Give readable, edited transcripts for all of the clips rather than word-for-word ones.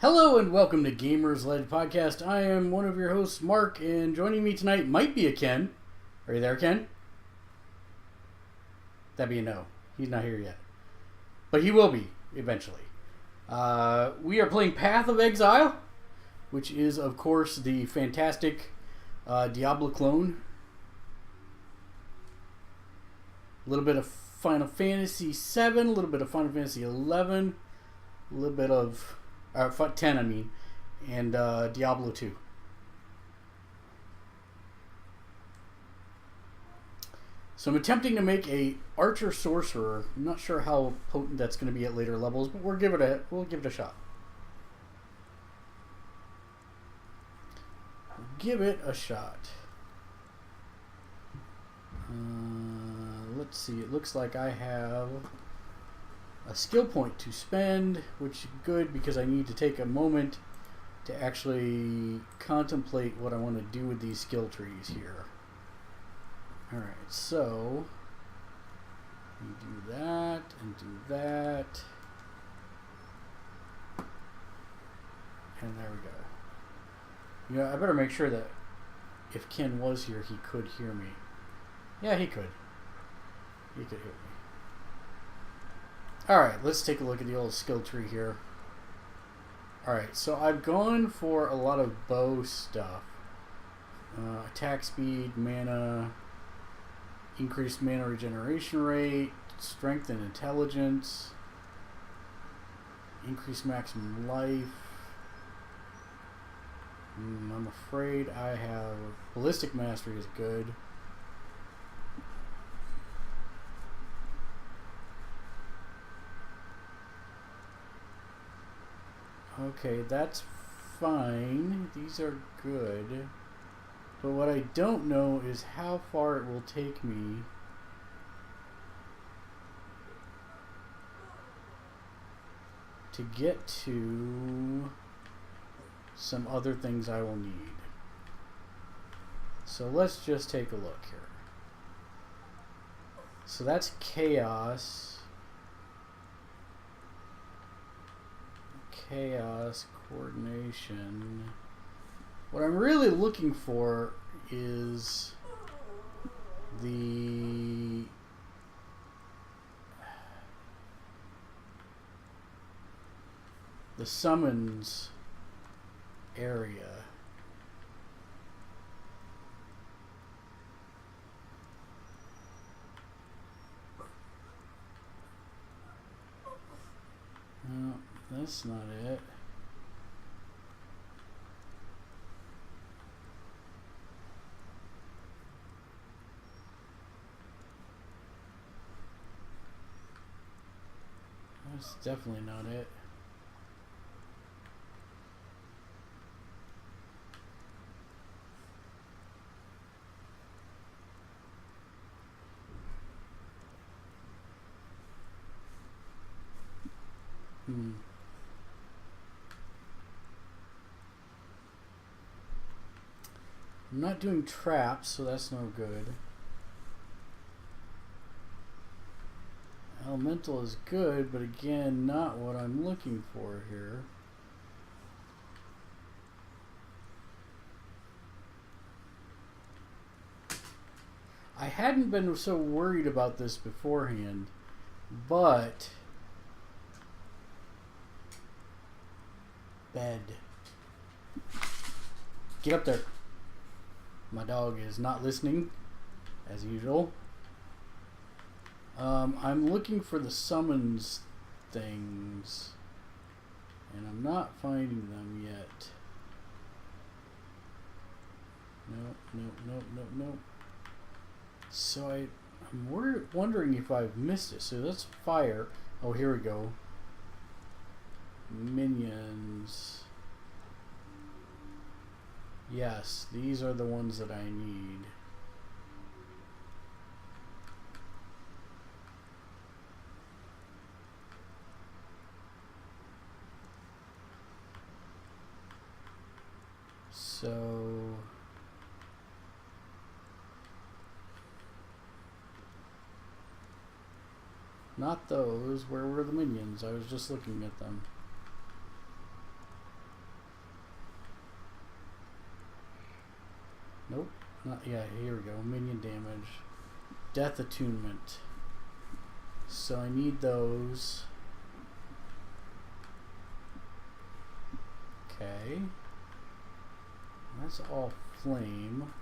Hello and welcome to Gamers Led Podcast. I am one of your hosts, Mark, and joining me tonight might be a Ken. Are you there, Ken? That'd be a no. He's not here yet. But he will be, eventually. We are playing Path of Exile, which is, of course, the fantastic Diablo clone. A little bit of Final Fantasy VII, a little bit of Final Fantasy XI, a little bit of 10, I mean, and Diablo 2. So I'm attempting to make a archer sorcerer. I'm not sure how potent that's going to be at later levels, but we'll give it a shot. Give it a shot. Let's see. It looks like I have a skill point to spend, which is good because I need to take a moment to actually contemplate what I want to do with these skill trees here. Alright, so we do that and do that. And there we go. You know, I better make sure that if Ken was here, he could hear me. Yeah, he could. He could hear me. Alright, let's take a look at the old skill tree here. Alright, so I've gone for a lot of bow stuff. Attack speed, mana, increased mana regeneration rate, strength and intelligence, increased maximum life. I'm afraid I have ballistic mastery is good. Okay, that's fine. These are good. But what I don't know is how far it will take me to get to some other things I will need. So let's just take a look here. So that's chaos. Chaos, coordination. What I'm really looking for is the summons area. No, that's not it. That's definitely not it. I'm not doing traps, so that's no good. Elemental is good, but again, not what I'm looking for here. I hadn't been so worried about this beforehand, but bed. Get up there. My dog is not listening, as usual. I'm looking for the summons things, and I'm not finding them yet. Nope. So I'm wondering if I've missed it. So that's fire. Oh, here we go. Minions. Yes, these are the ones that I need. So not those. Where were the minions? I was just looking at them. Nope. Not, yeah, here we go. Minion damage. Death attunement. So I need those. Okay. That's all flame.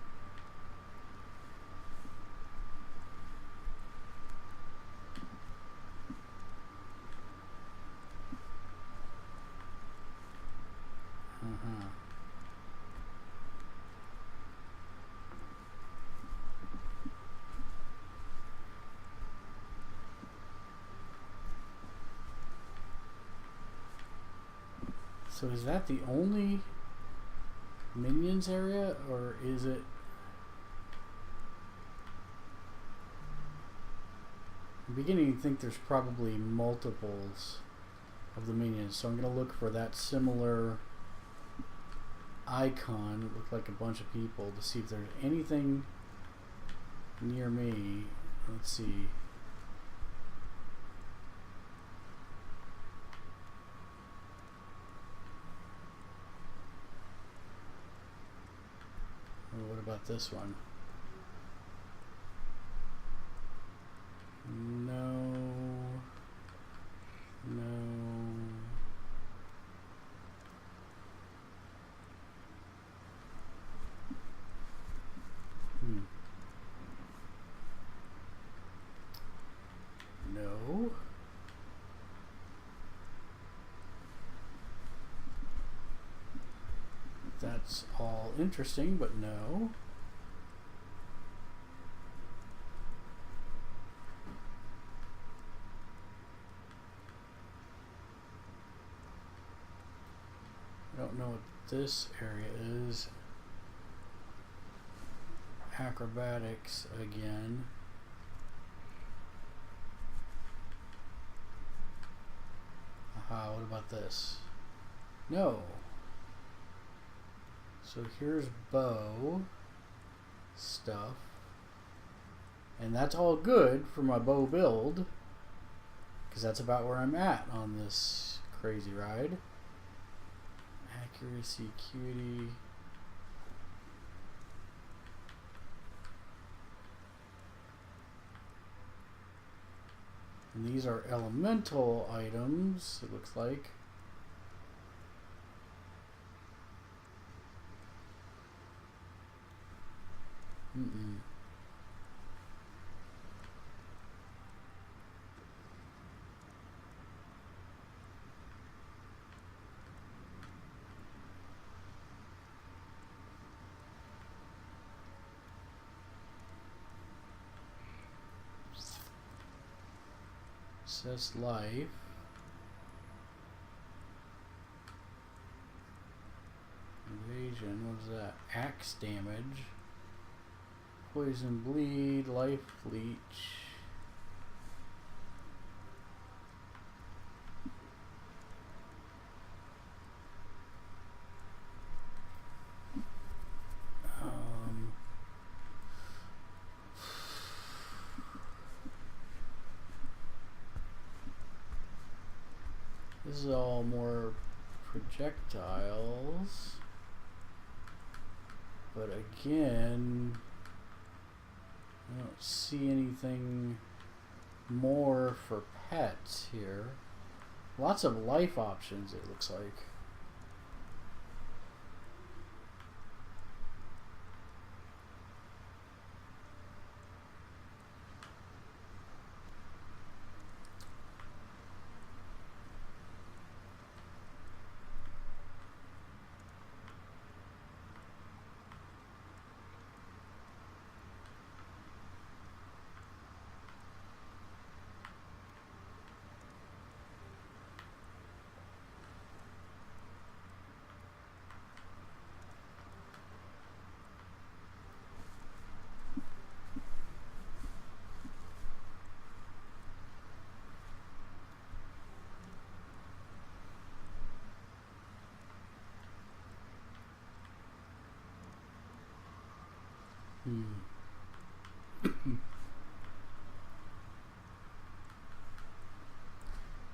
So is that the only minions area, or is it? I'm beginning to think there's probably multiples of the minions, so I'm going to look for that similar icon. It looked like a bunch of people, to see if there's anything near me. Let's see. What about this one? No. No. That's all interesting, but no. I don't know what this area is. Acrobatics again. Aha, what about this? No. So here's bow stuff. And that's all good for my bow build, because that's about where I'm at on this crazy ride. Accuracy, acuity. And these are elemental items, it looks like. Says life. Invasion, what is that? Axe damage. Poison, bleed, life leech. This is all more projectiles, but again, I don't see anything more for pets here. Lots of life options, it looks like.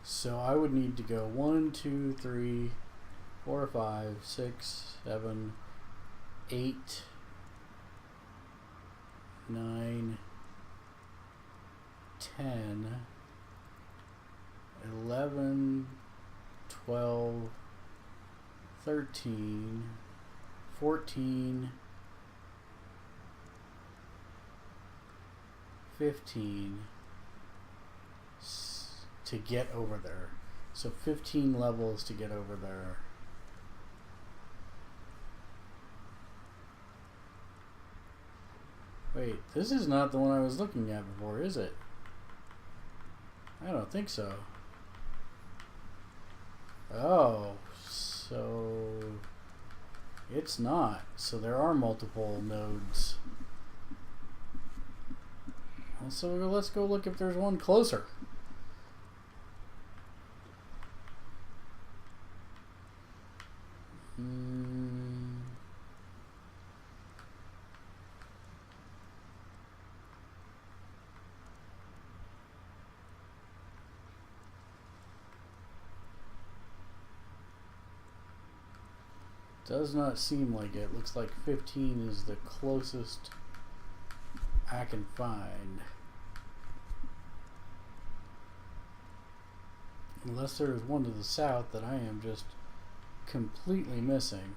So I would need to go 1, 2, 3, 4, 5, 6, 7, 8 9, 10, 11, 12, 13, 14, 15 to get over there. So 15 levels to get over there. Wait, this is not the one I was looking at before, is it? I don't think so. Oh, so it's not. So there are multiple nodes. So let's go look if there's one closer. Does not seem like it. Looks like 15 is the closest I can find. Unless there's one to the south that I am just completely missing.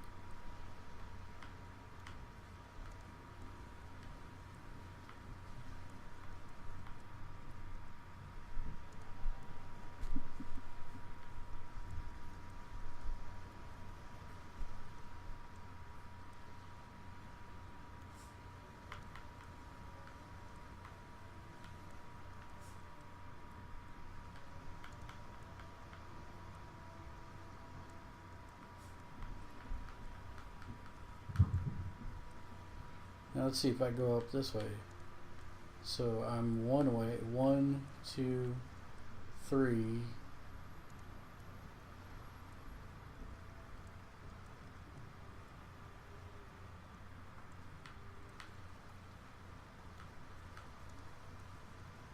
Now let's see if I go up this way. So I'm one way. 1, 2, 3.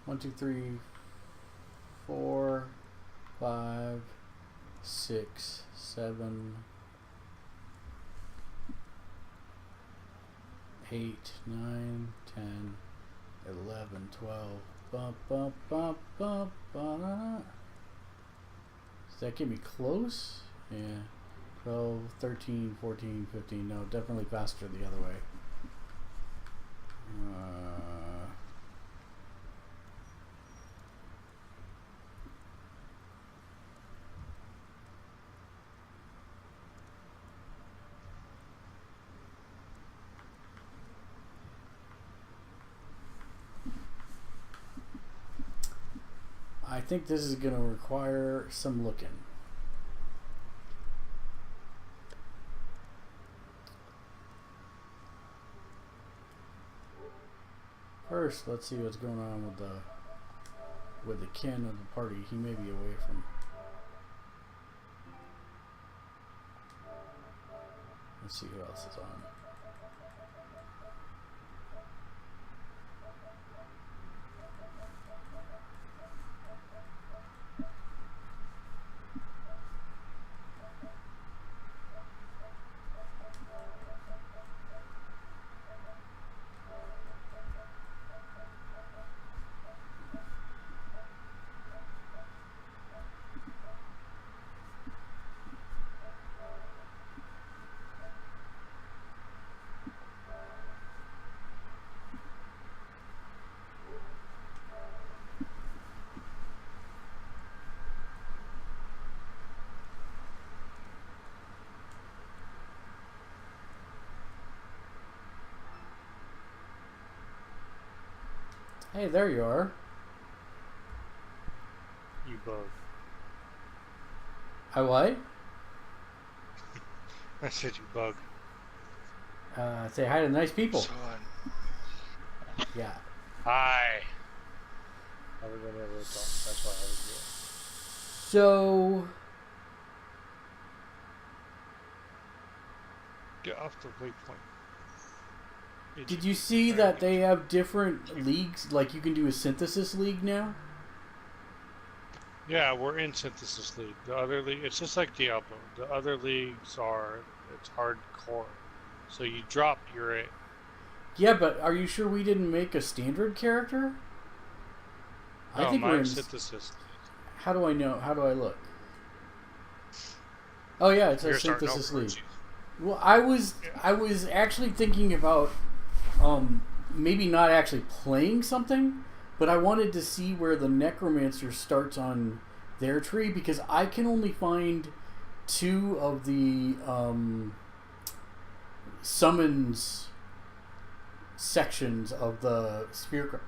One, two, 3, 4, 5, 6, 7, 8, 9, 10, 11, 12. Bump, bump, bump, bump, bump. Does that get me close? Yeah. 12, 13, 14, 15. No, definitely faster the other way. I think this is going to require some looking. First, let's see what's going on with the kin of the party. He may be away from. Let's see who else is on. Hey, there you are. You bug. I what? I said you bug. Say hi to nice people. Son. Yeah. Hi. Everybody ever talk. That's what I was doing. So, Get off the waypoint. did you see that they have different leagues? Like you can do a synthesis league now? Yeah, we're in Synthesis League. The other league, it's just like Diablo. The other leagues are, it's hardcore. So you drop your Yeah, but are you sure we didn't make a standard character? I No, think we're in. mine's synthesis. How do I know? How do I look? Oh yeah, it You're says starting synthesis over. lead. Well, I was actually thinking about maybe not actually playing something, but I wanted to see where the necromancer starts on their tree because I can only find two of the summons sections of the spirit,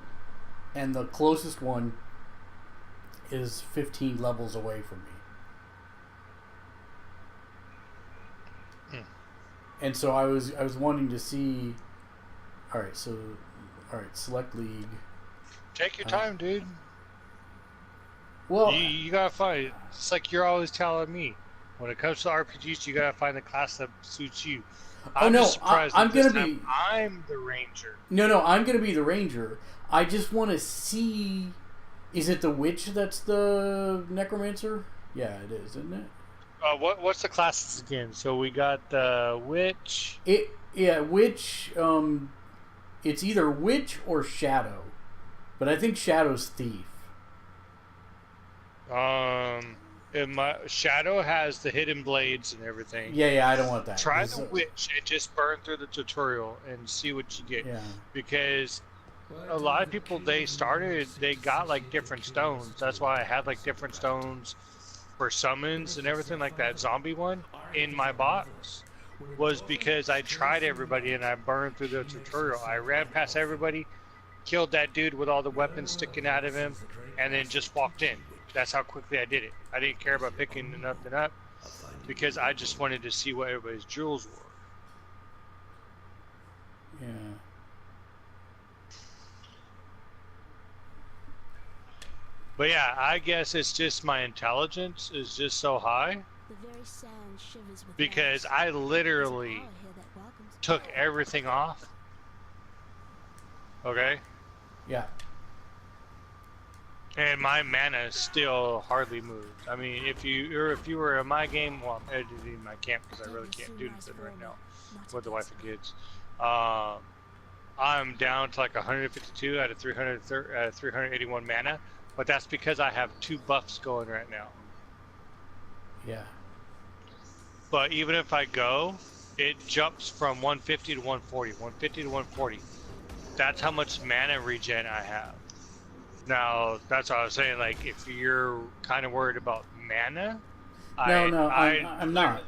and the closest one is 15 levels away from me. And so I was wanting to see. All right, select league. Take your time, dude. Well, You gotta find it. It's like you're always telling me. When it comes to RPGs, you gotta find the class that suits you. I'm just surprised I'm that this gonna time be. I'm the ranger. No, I'm gonna be the ranger. I just want to see. Is it the witch that's the necromancer? Yeah, it is, isn't it? What's the classes again? So we got the witch. Witch. It's either witch or shadow, but I think shadow's thief. And my shadow has the hidden blades and everything. Yeah, I don't want that. Try the witch and just burn through the tutorial and see what you get. Yeah. Because a lot of people they got like different stones. That's why I had like different stones for summons and everything like that zombie one in my box was because I tried everybody and I burned through the tutorial. I ran past everybody, killed that dude with all the weapons sticking out of him, and then just walked in. That's how quickly I did it. I didn't care about picking nothing up because I just wanted to see what everybody's jewels were. Yeah. But yeah, I guess it's just my intelligence is just so high because I literally took everything off. Okay? Yeah. And my mana still hardly moved. I mean, if you were in my game, well, I'm editing my camp because I really can't do anything right now with the wife and kids. I'm down to like 152 out of 381 mana, but that's because I have 2 buffs going right now. Yeah. But even if I go, it jumps from 150 to 140, 150 to 140. That's how much mana regen I have. Now, that's what I was saying, like, if you're kind of worried about mana, I'm not. I'm not.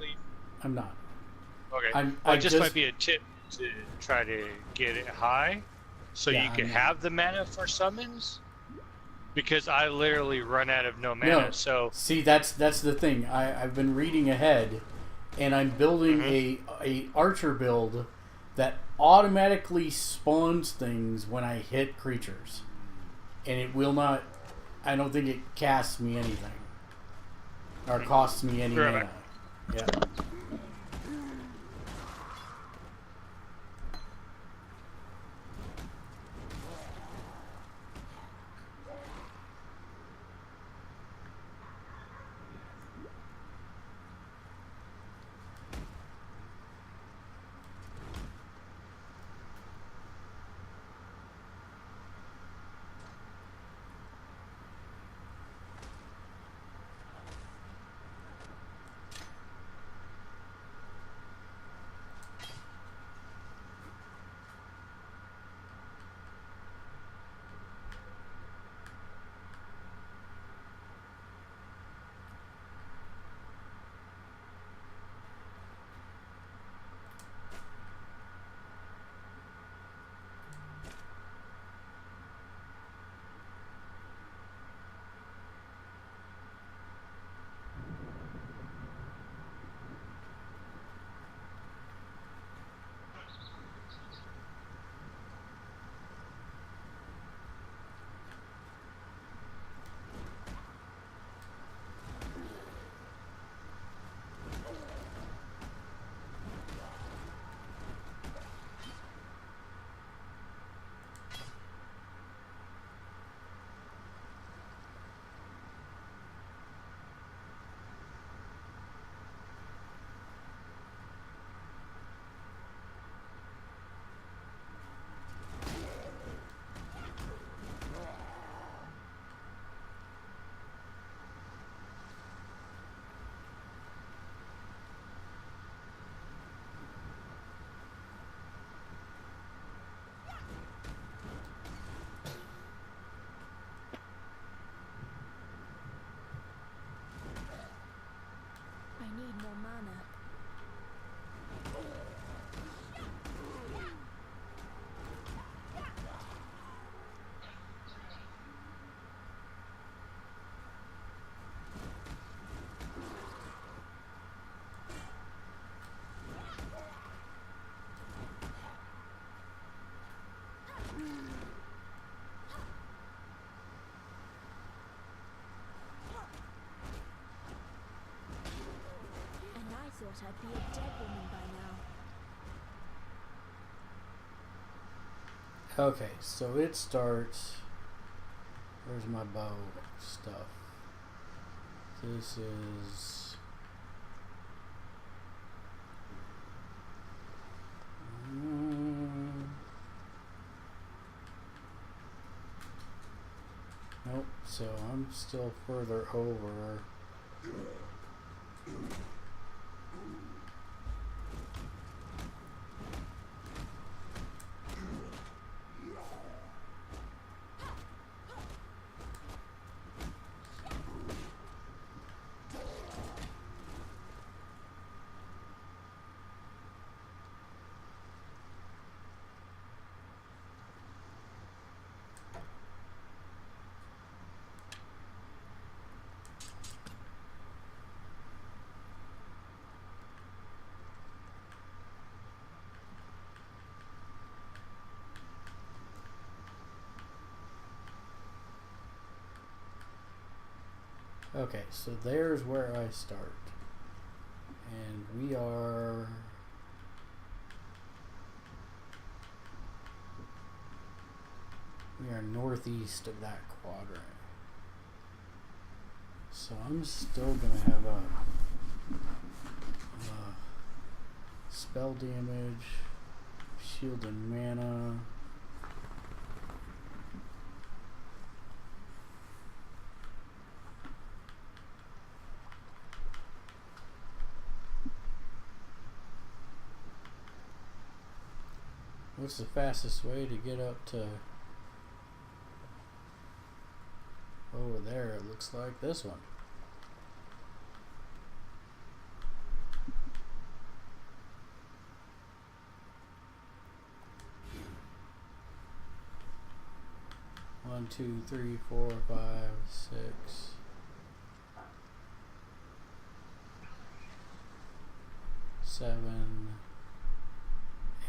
Okay. Well, it just might be a tip to try to get it high so you can have the mana for summons, because I literally run out of no mana. So see, that's the thing. I've been reading ahead, and I'm building a archer build that automatically spawns things when I hit creatures. And it will not. I don't think it casts me anything, or costs me any mana. Yeah. I'd be a dead woman by now. Okay, so it starts. Where's my bow stuff? This is. Nope, so I'm still further over. Okay, so there's where I start. And we are northeast of that quadrant. So I'm still gonna have a spell damage, shield and mana. What's the fastest way to get up to over there? It looks like this one. One, two, three, 4, 5, 6. 7,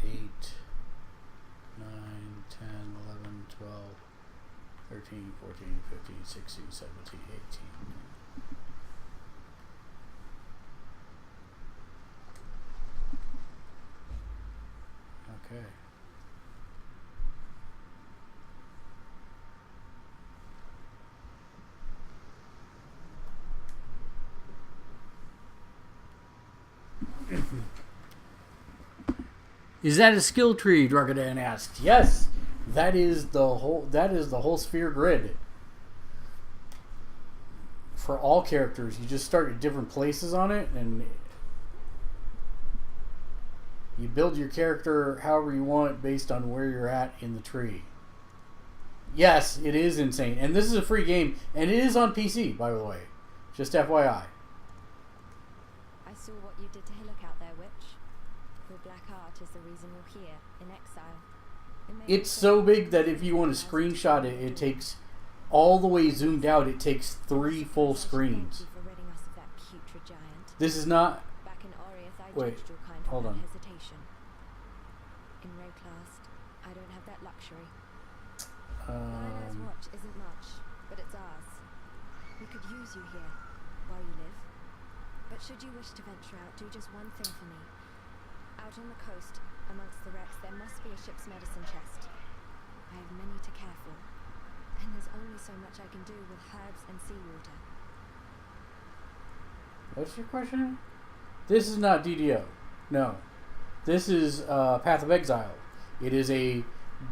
8, 9, 10, 11, 12, 13, 14, 15, 16, 17, 18. Okay. Is that a skill tree? Drugadan asked. Yes, that is the whole sphere grid. For all characters, you just start at different places on it, and you build your character however you want based on where you're at in the tree. Yes, it is insane, and this is a free game, and it is on PC, by the way. Just FYI. I saw what you did to Hillock out there, Witch. Your black art is the reason you're here, in exile. It's so big that if you want to screenshot it, it takes, all the way zoomed out, it takes 3 full screens. This is not... Wait, hold on. In Rayclast, I don't have that luxury. Lionel's watch isn't much, but it's ours. We could use you here, while you live. But should you wish to venture out, do just one thing for me. Out on the coast, amongst the wrecks, there must be a ship's medicine chest. I have many to care for, and there's only so much I can do with herbs and seawater. What's your question? This is not DDO. No. This is Path of Exile. It is a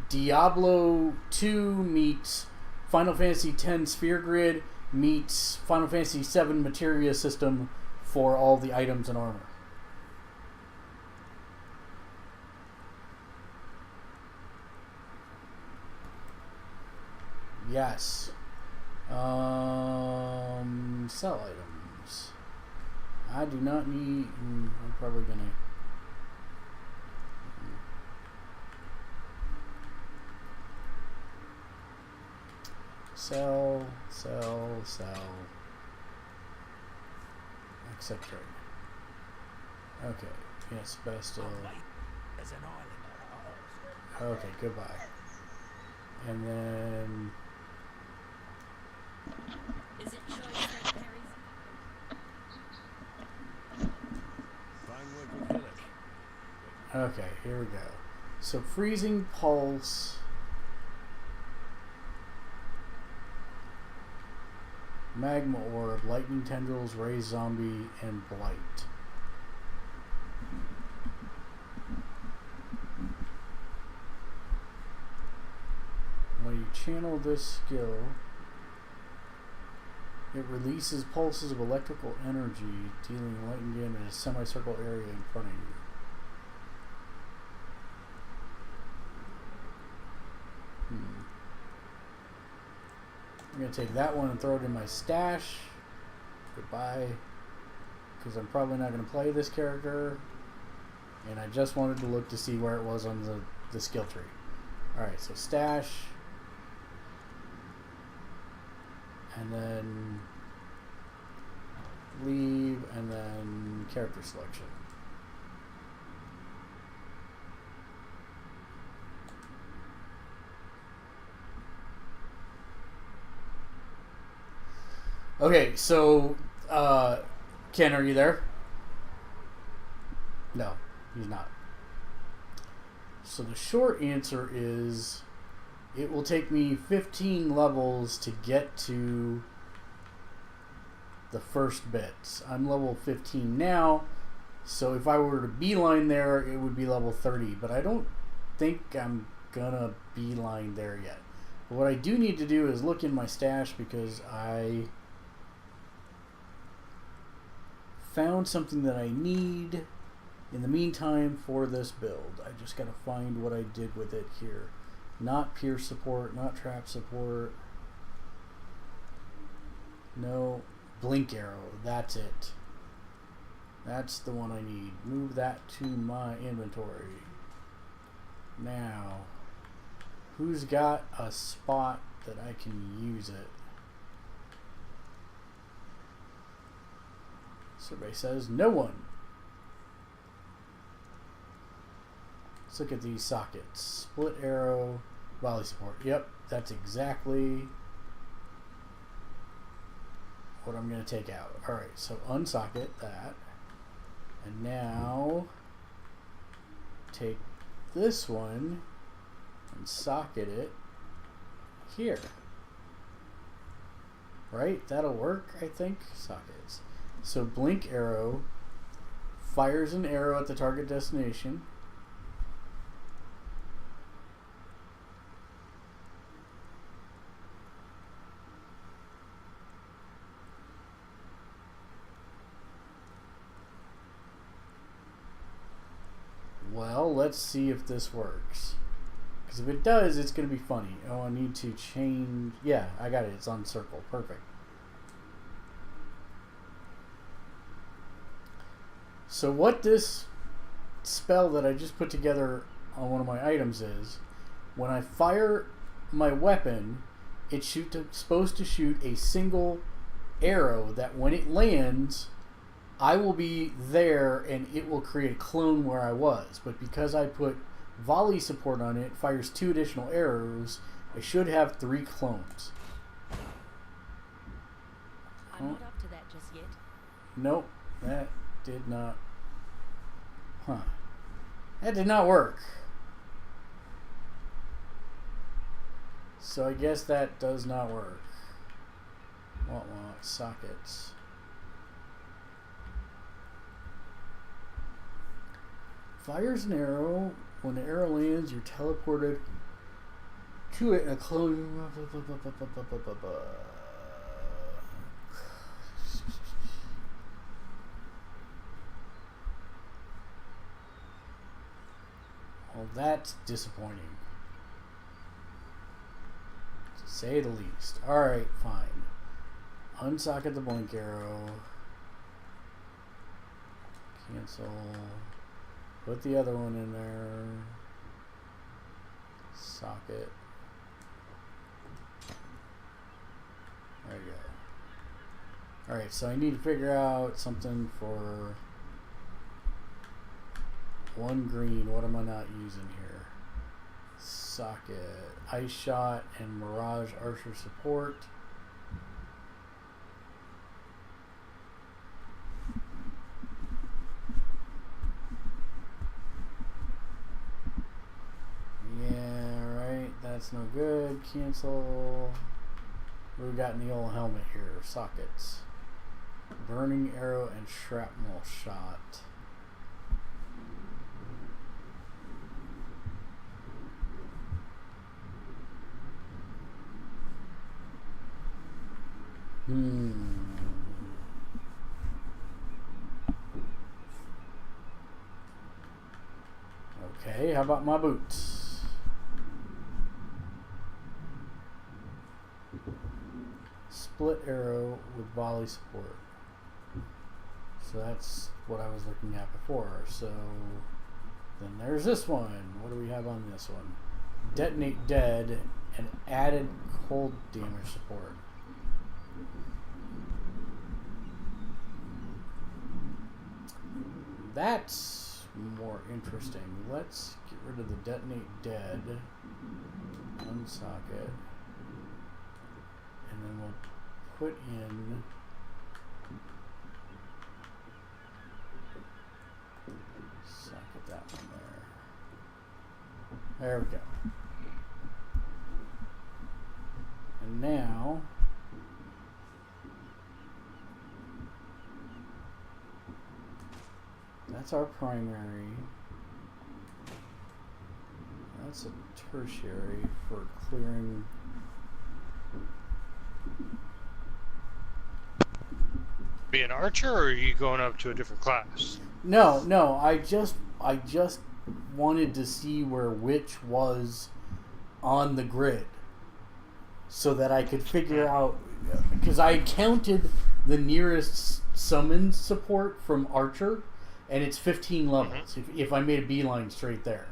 Diablo 2 meets Final Fantasy X Sphere Grid meets Final Fantasy VII Materia system for all the items and armor. Yes. Sell items. I do not need... I'm probably gonna... Sell. Accept trade. Okay. Yes, but still... Okay, goodbye. And then... Is it choice that carries? Okay, here we go. So freezing pulse, magma orb, lightning tendrils, raise zombie, and blight. When you channel this skill, it releases pulses of electrical energy, dealing lightning damage in a semicircle area in front of you. I'm going to take that one and throw it in my stash. Goodbye. Because I'm probably not going to play this character. And I just wanted to look to see where it was on the skill tree. Alright, so stash. And then leave, and then character selection. Okay, so Ken, are you there? No, he's not. So the short answer is it will take me 15 levels to get to the first bits. I'm level 15 now, so if I were to beeline there, it would be level 30, but I don't think I'm gonna beeline there yet. But what I do need to do is look in my stash because I found something that I need in the meantime for this build. I just gotta find what I did with it here. Not pierce support, not trap support. No, blink arrow, that's it. That's the one I need. Move that to my inventory. Now, who's got a spot that I can use it? Survey says no one. Let's look at these sockets. Split arrow, volley support. Yep, that's exactly what I'm going to take out. Alright, so unsocket that. And now take this one and socket it here. Right? That'll work, I think. Sockets. So blink arrow fires an arrow at the target destination. Well, let's see if this works. Because if it does, it's going to be funny. Oh, I need to change. Yeah, I got it. It's on circle. Perfect. So what this spell that I just put together on one of my items is, when I fire my weapon, it's supposed to shoot a single arrow that when it lands, I will be there and it will create a clone where I was. But because I put volley support on it, it fires 2 additional arrows. I should have 3 clones. I'm not up to that just yet. Nope, that did not. Huh. That did not work. So I guess that does not work. What sockets? Fires an arrow. When the arrow lands, you're teleported to it in a clone. Well, that's disappointing, to say the least. Alright, fine. Unsocket the blink arrow. Cancel. Put the other one in there. Socket. There you go. Alright, so I need to figure out something for 1 green. What am I not using here? Socket. Ice shot and Mirage Archer support. That's no good. Cancel. What do we got in the old helmet here? Sockets. Burning arrow and shrapnel shot. Okay, how about my boots? Split arrow with volley support. So that's what I was looking at before. So then there's this one. What do we have on this one? Detonate dead and added cold damage support. That's more interesting. Let's get rid of the detonate dead. Unsocket. And then we'll put in socket that one there. There we go. And now that's our primary. That's a tertiary for clearing. Be an archer, or are you going up to a different class? No. I just wanted to see where which was on the grid, so that I could figure out, because I counted the nearest summon support from archer, and it's 15 levels. If I made a beeline straight there.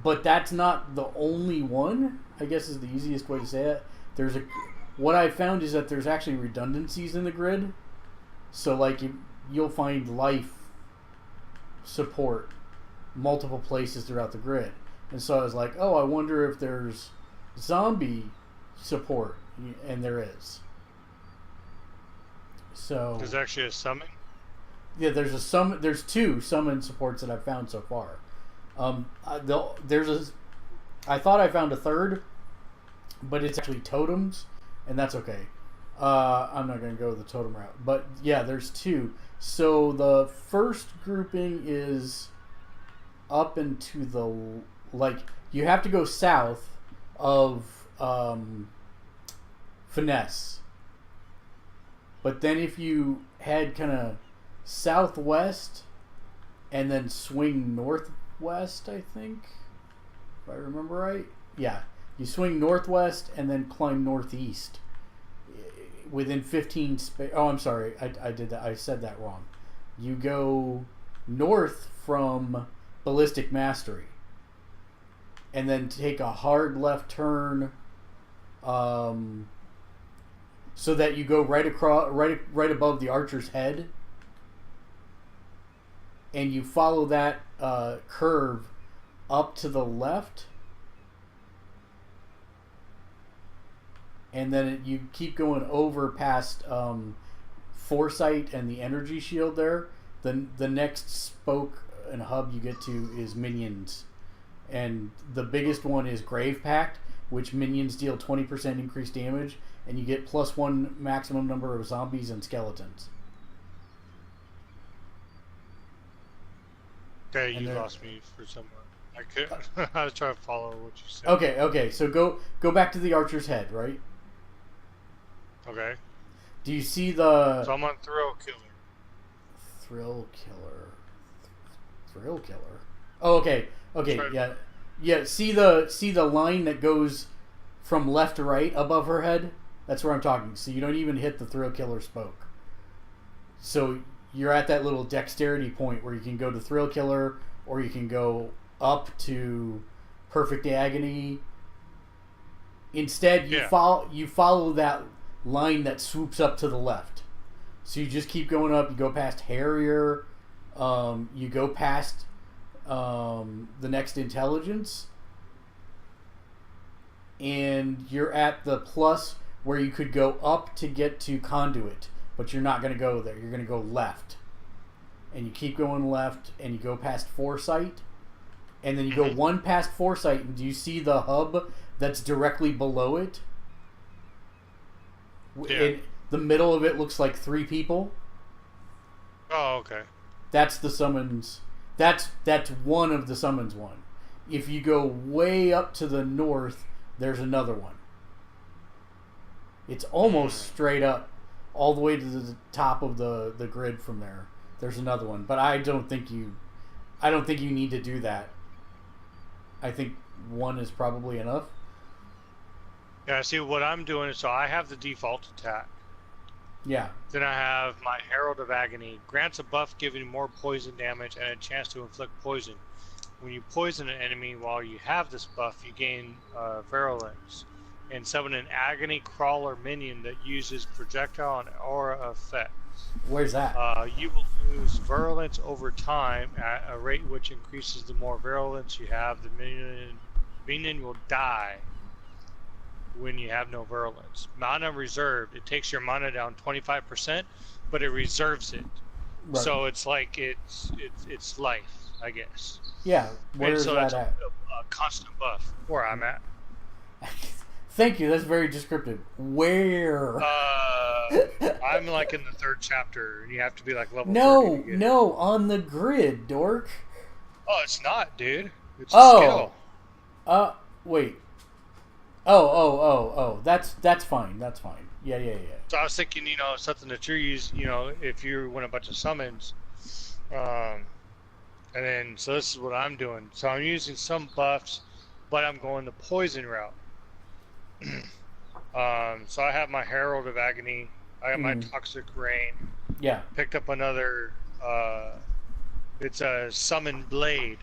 But that's not the only one, I guess is the easiest way to say it. What I found is that there's actually redundancies in the grid. So like you'll find life support multiple places throughout the grid. And so I was like, oh, I wonder if there's zombie support, and there is. So there's actually a summon? Yeah, there's two summon supports that I've found so far. I thought I found a third, but it's actually totems, and that's okay. I'm not going to go the totem route. But yeah, there's two. So the first grouping is up into the, like, you have to go south of Finesse. But then if you head kind of southwest and then swing northwest, I think, if I remember right. Yeah. You swing northwest and then climb northeast within 15 oh, I'm sorry. I did that. I said that wrong. You go north from Ballistic Mastery and then take a hard left turn, so that you go right across, right above the archer's head, and you follow that curve up to the left, and then you keep going over past Foresight and the energy shield there. Then the next spoke and hub you get to is minions, and the biggest one is Grave Pact, which minions deal 20% increased damage, and you get +1 maximum number of zombies and skeletons. Okay, you lost me for someone. I was trying to follow what you said. Okay. So go back to the archer's head, right? Okay. Do you see the? So I'm on Thrill Killer. Thrill Killer. Oh, okay. Yeah. See the line that goes from left to right above her head? That's where I'm talking. So you don't even hit the Thrill Killer spoke. So you're at that little dexterity point where you can go to Thrill Killer, or you can go up to Perfect Agony. Instead, you follow that line that swoops up to the left. So you just keep going up. You go past Harrier. You go past the next Intelligence. And you're at the plus where you could go up to get to Conduit. But you're not going to go there. You're going to go left. And you keep going left, and you go past Foresight. and then you go one past Foresight, and do you see the hub that's directly below it? Yeah. The middle of it looks like 3 people. Oh, okay. That's the summons. That's one of the summons one. If you go way up to the north, there's another one. It's almost straight up, all the way to the top of the grid from there. There's another one, but I don't think you need to do that. I think one is probably enough. Yeah, see, what I'm doing is, so I have the default attack. Yeah. Then I have my Herald of Agony. Grants a buff giving more poison damage and a chance to inflict poison. When you poison an enemy while you have this buff, you gain virulence. And summon an Agony Crawler minion that uses projectile and aura effects. Where's that? You will lose virulence over time at a rate which increases the more virulence you have. The minion will die when you have no virulence. Mana reserved. It takes your mana down 25%, but it reserves it. Right. So it's like it's life, I guess. Yeah. Where's so that at? A constant buff where I'm at. Thank you. That's very descriptive. Where? I'm like in the 3rd chapter. You have to be like level 30 to get No, on the grid, dork. Oh, it's not, dude. It's a skill. Wait. Oh. That's fine. That's fine. Yeah. So I was thinking, something that you're using, if you win a bunch of summons, and then, so this is what I'm doing. So I'm using some buffs, but I'm going the poison route. So I have my Herald of Agony. I got my Toxic Rain. Yeah. Picked up another, it's a Summon Blade.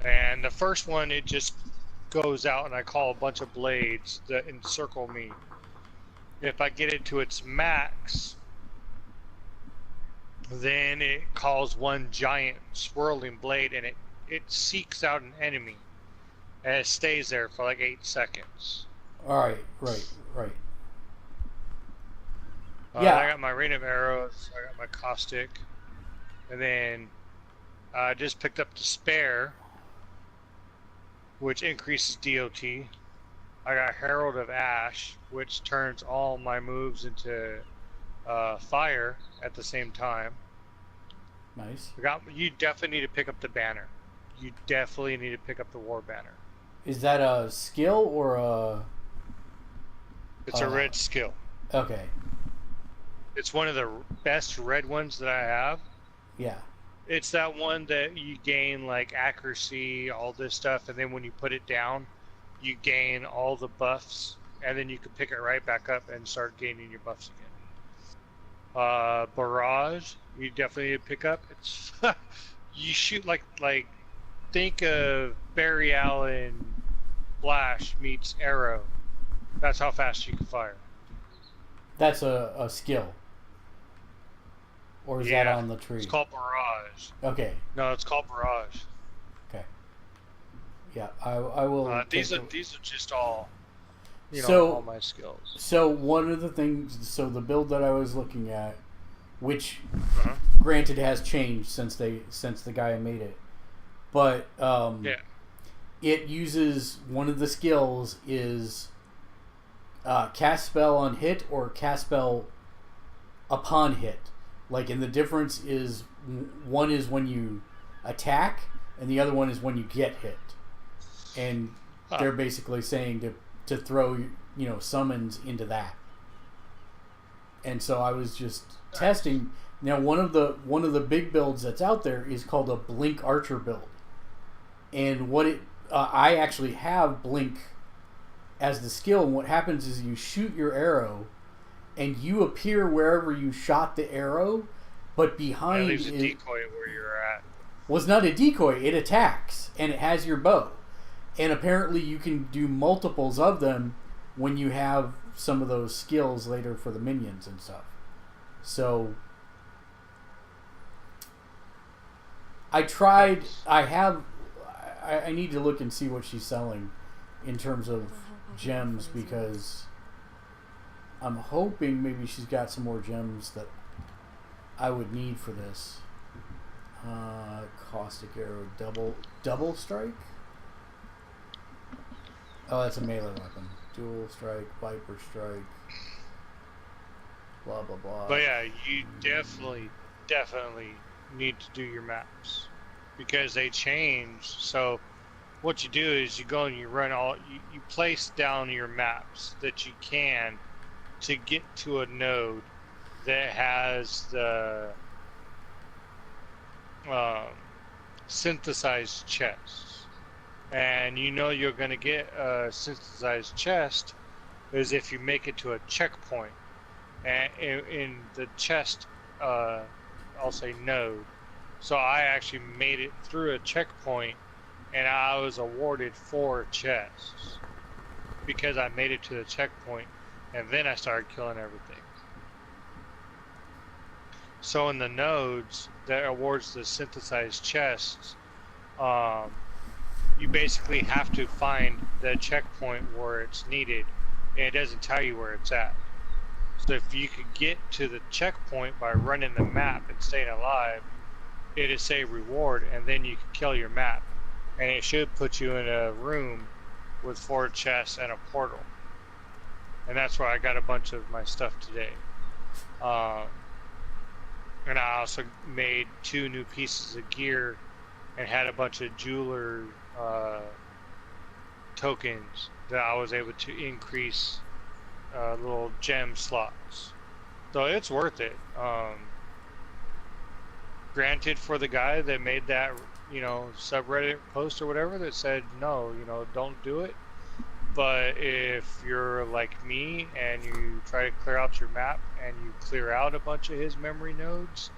And the first one, it just goes out and I call a bunch of blades that encircle me. If I get it to its max, then it calls one giant swirling blade and it seeks out an enemy. And it stays there for like 8 seconds. Alright, right. Yeah. I got my Rain of Arrows, I got my Caustic, and then I just picked up Despair, which increases DOT. I got Herald of Ash, which turns all my moves into fire at the same time. Nice. You definitely need to pick up the banner. You definitely need to pick up the War Banner. Is that a skill or a... It's a red skill. Okay. It's one of the best red ones that I have. Yeah. It's that one that you gain like accuracy, all this stuff, and then when you put it down, you gain all the buffs, and then you can pick it right back up and start gaining your buffs again. Barrage, you definitely need to pick up. It's you shoot like think of Barry Allen Flash meets Arrow. That's how fast you can fire. That's a skill. Or is that on the tree? It's called Barrage. Okay. No, it's called Barrage. Okay. Yeah, I will. These are just all, all my skills. So one of the things, the build that I was looking at, which granted has changed since the guy made it, but it uses one of the skills is cast spell on hit or cast spell upon hit. Like, and the difference is one is when you attack and the other one is when you get hit. And they're basically saying to throw, summons into that. And so I was just testing. Now one of the big builds that's out there is called a Blink Archer build. And what I actually have Blink as the skill, and what happens is you shoot your arrow and you appear wherever you shot the arrow, but behind it leaves a decoy where you're at. Well, it's not a decoy, it attacks and it has your bow. And apparently you can do multiples of them when you have some of those skills later for the minions and stuff. So I tried, I need to look and see what she's selling in terms of gems, because I'm hoping maybe she's got some more gems that I would need for this. Caustic arrow, double strike. Oh, that's a melee weapon. Dual strike, viper strike. Blah blah blah. But yeah, you definitely need to do your maps because they change. So what you do is you go and you run you place down your maps that you can to get to a node that has the synthesized chests. And you know you're going to get a synthesized chest is if you make it to a checkpoint. And in the chest, I'll say node. So I actually made it through a checkpoint and I was awarded 4 chests because I made it to the checkpoint and then I started killing everything. So in the nodes that awards the synthesized chests, you basically have to find the checkpoint where it's needed, and it doesn't tell you where it's at. So if you could get to the checkpoint by running the map and staying alive, it'll say reward, and then you can kill your map. And it should put you in a room with 4 chests and a portal. And that's where I got a bunch of my stuff today. And I also made 2 new pieces of gear and had a bunch of jeweler tokens that I was able to increase little gem slots. So it's worth it. Granted, for the guy that made that, subreddit post or whatever that said, no, don't do it. But if you're like me and you try to clear out your map and you clear out a bunch of his memory nodes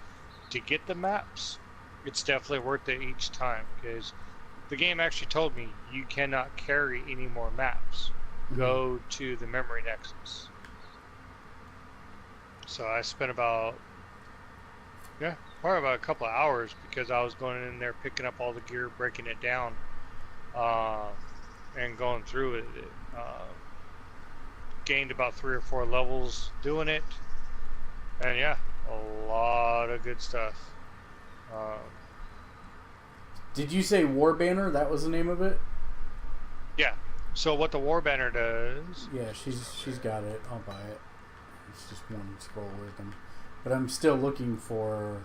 to get the maps, it's definitely worth it each time, because the game actually told me you cannot carry any more maps. Go to the memory nexus. So I spent probably about a couple of hours because I was going in there picking up all the gear, breaking it down, and going through it. Gained about 3 or 4 levels doing it, and yeah, a lot of good stuff. Did you say War Banner? That was the name of it? Yeah. So what the War Banner does... Yeah, she's got it. I'll buy it. It's just one scroll wisdom. But I'm still looking for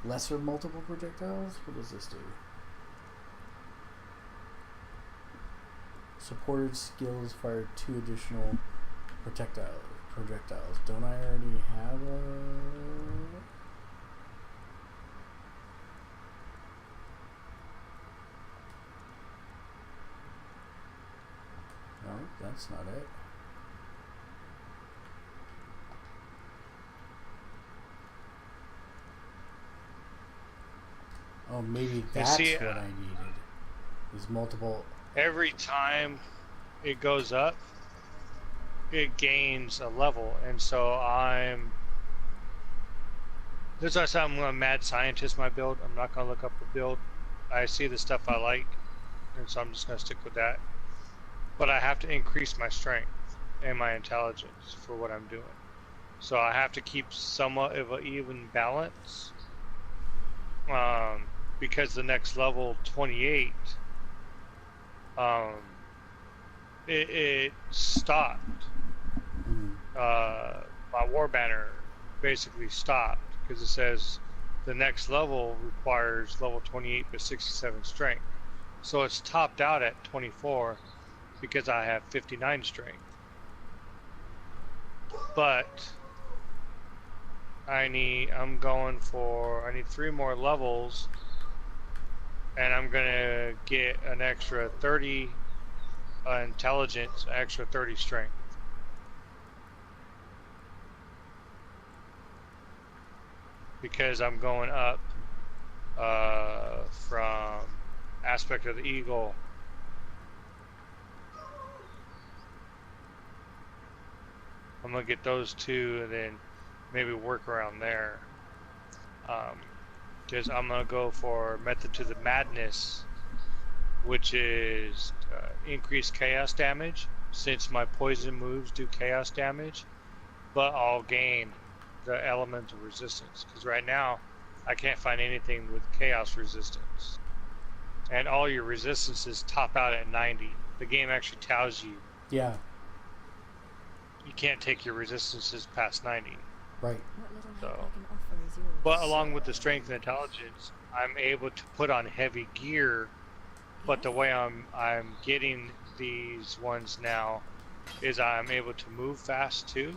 lesser multiple projectiles. What does this do? Supported skills fire 2 additional projectiles. Don't I already have a... No, that's not it. Oh, maybe that's what I needed. Is multiple... Every time it goes up, it gains a level, and so That's why I said I'm a mad scientist. My build. I'm not gonna look up a build. I see the stuff I like, and so I'm just gonna stick with that. But I have to increase my strength and my intelligence for what I'm doing. So I have to keep somewhat of an even balance. Because the next level, 28. It stopped. My War Banner basically stopped because it says the next level requires level 28 but 67 strength. So it's topped out at 24 because I have 59 strength. But I need 3 more levels, and I'm gonna get an extra 30 intelligence, extra 30 strength. Because I'm going up from Aspect of the Eagle. I'm gonna get those 2 and then maybe work around there. Because I'm gonna go for Method to the Madness, which is increased chaos damage, since my poison moves do chaos damage, but I'll gain the elemental resistance. Because right now I can't find anything with chaos resistance. And all your resistances top out at 90. The game actually tells you Yeah. you can't take your resistances past 90. Right. What little So, help I can offer is yours. but along with the strength and intelligence, I'm able to put on heavy gear. But the way I'm getting these ones now is I'm able to move fast too.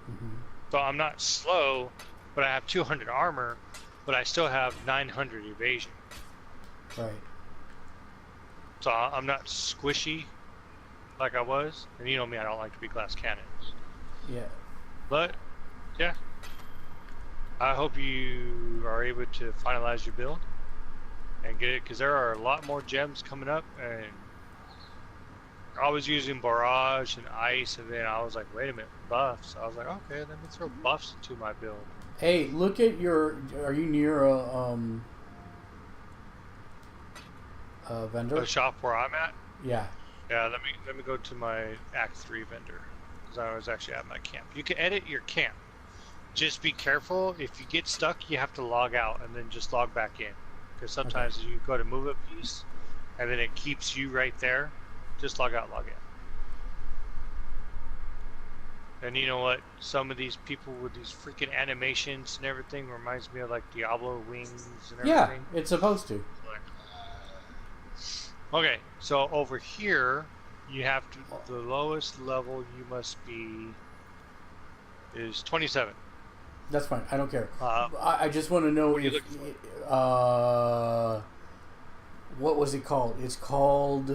Mm-hmm. So I'm not slow, but I have 200 armor, but I still have 900 evasion. Right. So I'm not squishy like I was. And you know me, I don't like to be glass cannons. Yeah. But, yeah. I hope you are able to finalize your build and get it, because there are a lot more gems coming up. And I was using Barrage and Ice, and then I was like, wait a minute, buffs. I was like, okay, let me throw buffs into my build. Hey, look at your. Are you near a vendor? The shop where I'm at? Yeah. Yeah, let me go to my Act 3 vendor, because I was actually at my camp. You can edit your camp. Just be careful. If you get stuck, you have to log out and then just log back in. Because sometimes you go to move a piece, and then it keeps you right there. Just log out, log in. And you know what? Some of these people with these freaking animations and everything reminds me of like Diablo wings and everything. Yeah, it's supposed to. Okay, so over here, you have to, the lowest level you must be is 27. That's fine. I don't care. What I just want to know are you if looking for? what was it called? It's called.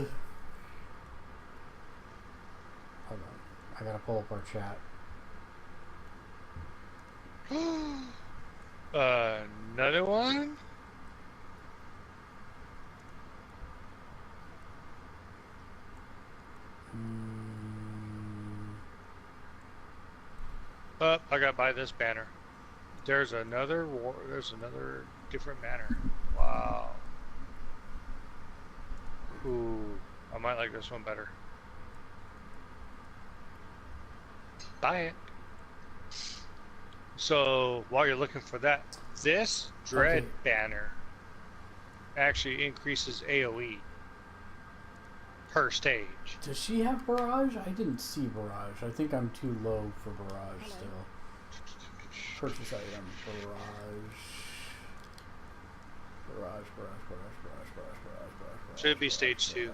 Hold on, I gotta pull up our chat. Another one? Oh, I gotta buy this banner. There's another different banner. Wow. Ooh, I might like this one better. Buy it. So while you're looking for that, this Dread banner actually increases AoE per stage. Does she have Barrage? I didn't see Barrage. I think I'm too low for Barrage still. Purchase item. Barrage. Should be stage 2.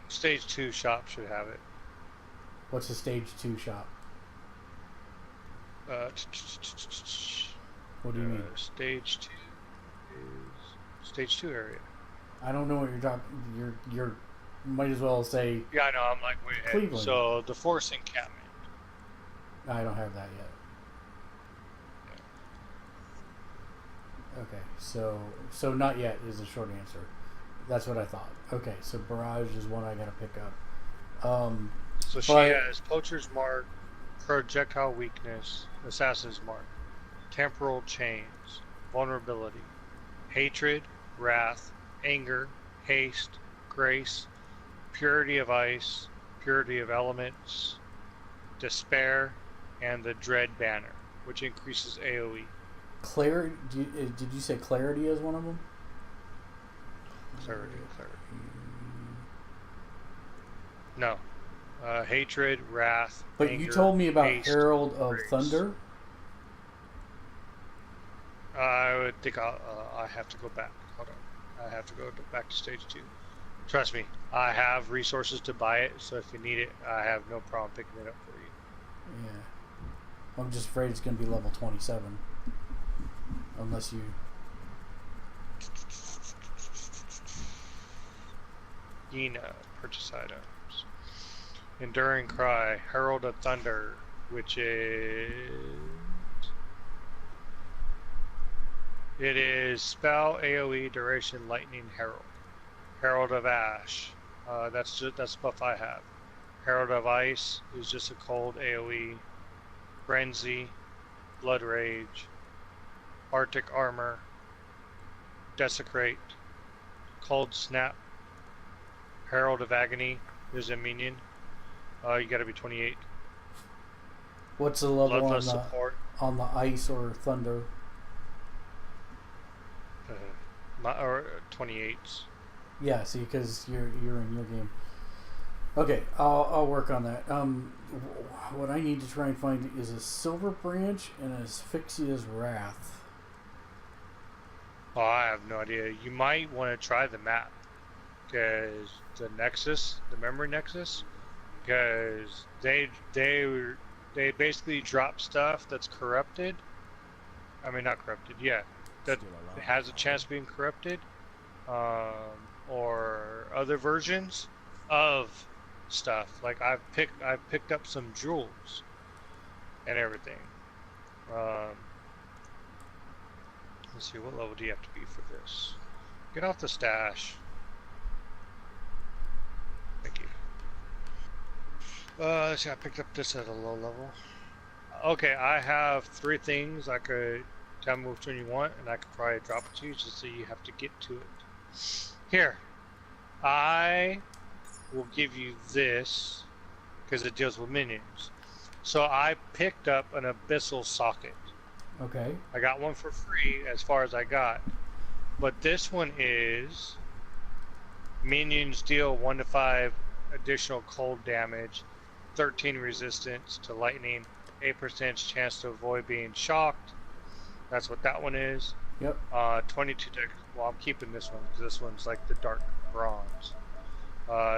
Stage 2 shop should have it. What's the stage 2 shop? What do you mean? Stage 2 is stage 2 area. I don't know what you're talking. You're might as well say. Yeah, I know. I'm like way ahead. Cleveland. So the force encampment. I don't have that yet. Okay, so not yet is the short answer. That's what I thought. Okay, so Barrage is one I gotta pick up. So she has Poacher's Mark, Projectile Weakness, Assassin's Mark, Temporal Chains, Vulnerability, Hatred, Wrath, Anger, Haste, Grace, Purity of Ice, Purity of Elements, Despair, and the Dread Banner, which increases AoE. Clarity? Did you say Clarity is one of them? Clarity. No. Hatred, Wrath, But Anger, you told me about Haste, Herald of Grace. Thunder? I would think I have to go back. Hold on. I have to go back to stage 2. Trust me, I have resources to buy it, so if you need it, I have no problem picking it up for you. Yeah. I'm just afraid it's going to be level 27. Unless you... Yena, purchase items. Enduring Cry, Herald of Thunder, which is... It is spell AoE duration Lightning Herald. Herald of Ash, that's buff I have. Herald of Ice is just a cold AoE. Frenzy, Blood Rage, Arctic Armor, Desecrate, Cold Snap, Herald of Agony is a minion. You gotta be 28. What's the level Bloodlust support. on the ice or thunder? Or 28s. Yeah, see, because you're in your game. Okay, I'll work on that. What I need to try and find is a Silver Branch and a Asphyxia's Wrath. Oh, I have no idea. You might want to try the map, because the Nexus, the Memory Nexus, because they basically drop stuff that's corrupted. I mean, not corrupted. Yeah, that has a chance of being corrupted, or other versions of stuff. Like I've picked up some jewels and everything. Let's see, what level do you have to be for this? Get off the stash. Thank you. Let's see, I picked up this at a low level. Okay, I have 3 things. I could tell me which one you want, and I could probably drop it to you just so you have to get to it. Here, I will give you this because it deals with minions. So I picked up an Abyssal Socket. Okay. I got one for free as far as I got. But this one is minions deal 1 to 5 additional cold damage, 13 resistance to lightning, 8% chance to avoid being shocked. That's what that one is. Yep. 22 dex. Well, I'm keeping this one because this one's like the dark bronze.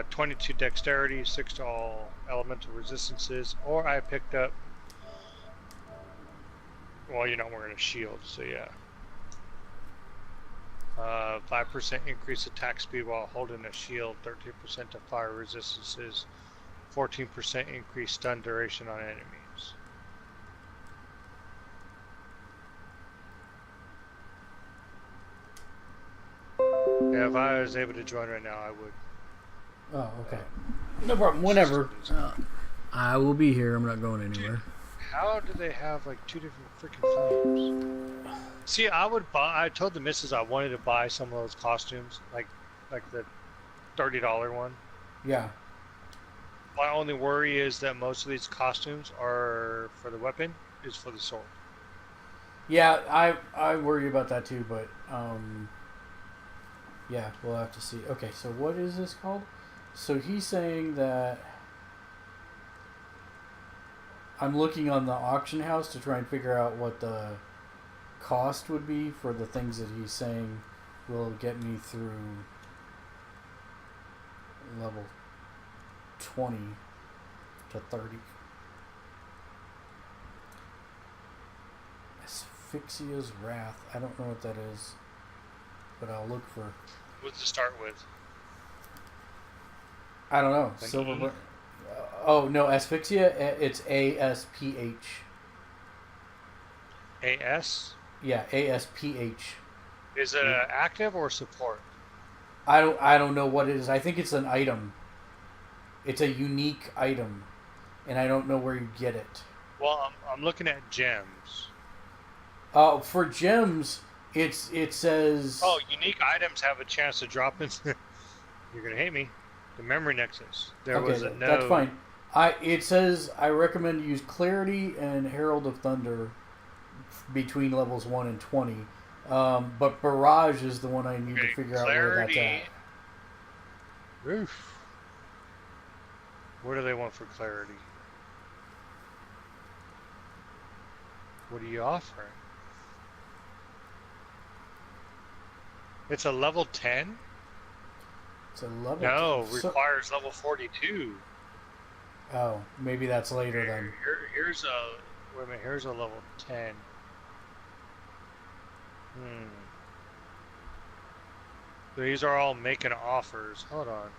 22 dexterity, 6 to all elemental resistances. Or I picked up. Well, you're not wearing a shield, so yeah. 5% increased attack speed while holding a shield, 13% to fire resistances, 14% increased stun duration on enemies. Yeah, if I was able to join right now, I would. Oh, okay. No problem. Whenever. I will be here. I'm not going anywhere. How do they have like 2 different freaking flames? See, I would buy. I told the missus I wanted to buy some of those costumes, like the $30 one. Yeah. My only worry is that most of these costumes are for the weapon, is for the sword. Yeah, I worry about that too, but yeah, we'll have to see. Okay, so what is this called? So he's saying that I'm looking on the auction house to try and figure out what the cost would be for the things that he's saying will get me through level 20 to 30. Asphyxia's Wrath. I don't know what that is, but I'll look for. What does it start with? I don't know. Like Silver. Oh no, Asphyxia. It's ASPH. AS? Yeah, ASPH. Is it active or support? I don't know what it is. I think it's an item. It's a unique item, and I don't know where you get it. Well, I'm looking at gems. For gems, it says. Oh, unique items have a chance to drop into. You're gonna hate me. The Memory Nexus. There was a no. That's fine. It says I recommend use Clarity and Herald of Thunder between levels 1 and 20. But Barrage is the one I need to figure out where that's at. Oof. What do they want for Clarity? What are you offering? It's a level 10? It's a level. No, requires level 42. Oh, maybe that's later then. Here's a wait a minute. Here's a level 10. These are all making offers. Hold on.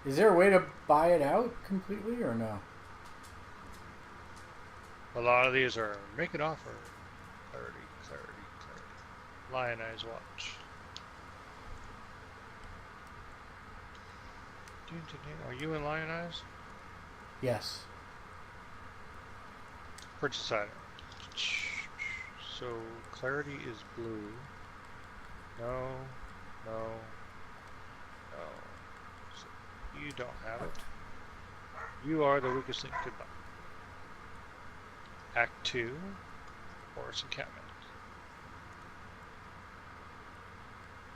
Is there a way to buy it out completely or no? A lot of these are make an offer. Clarity. Lion Eyes Watch. Are you in Lion Eyes? Yes. Purchase item. So Clarity is blue. No. So you don't have it. You are the weakest link. Goodbye. 2. Forest encampment.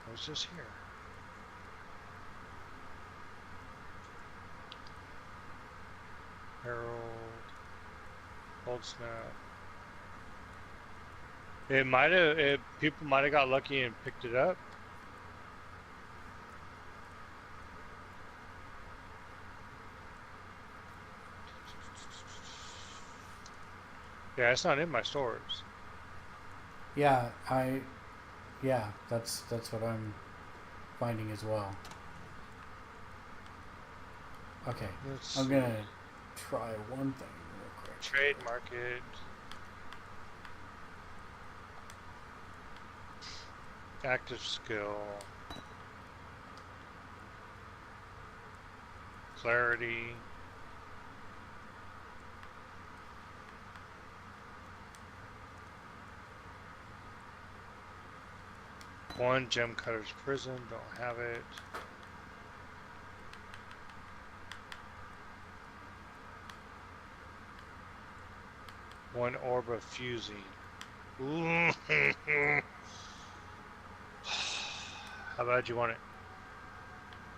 What's this here? Herald. Cold snap. It might have. People might have got lucky and picked it up. Yeah, it's not in my stores. Yeah, that's what I'm finding as well. Okay, I'm gonna try one thing real quick. Trade market. Active skill. Clarity. One gem cutter's prison, don't have it. One orb of fusing. Ooh. How bad you want it?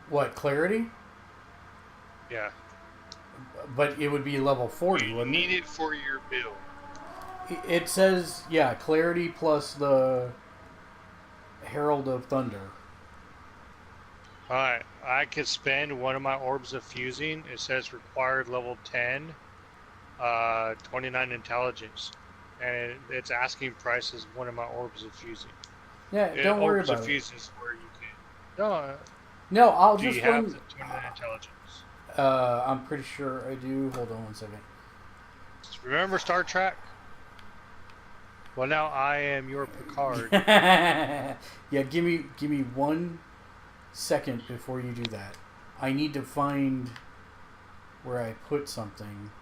What, clarity? Yeah. But it would be level 40, You wouldn't it? need it for your build. It says, yeah, clarity plus the Herald of Thunder. Alright, I could spend one of my orbs of fusing. It says required level 10, 29 intelligence. And it's asking price is one of my orbs of fusing. Yeah, don't worry orbs about of it. fusing is where you can. No, I'll Do just you have run. the 29 intelligence? I'm pretty sure I do. Hold on one second. Remember Star Trek? Well, now I am your Picard. Yeah, give me 1 second before you do that. I need to find where I put something.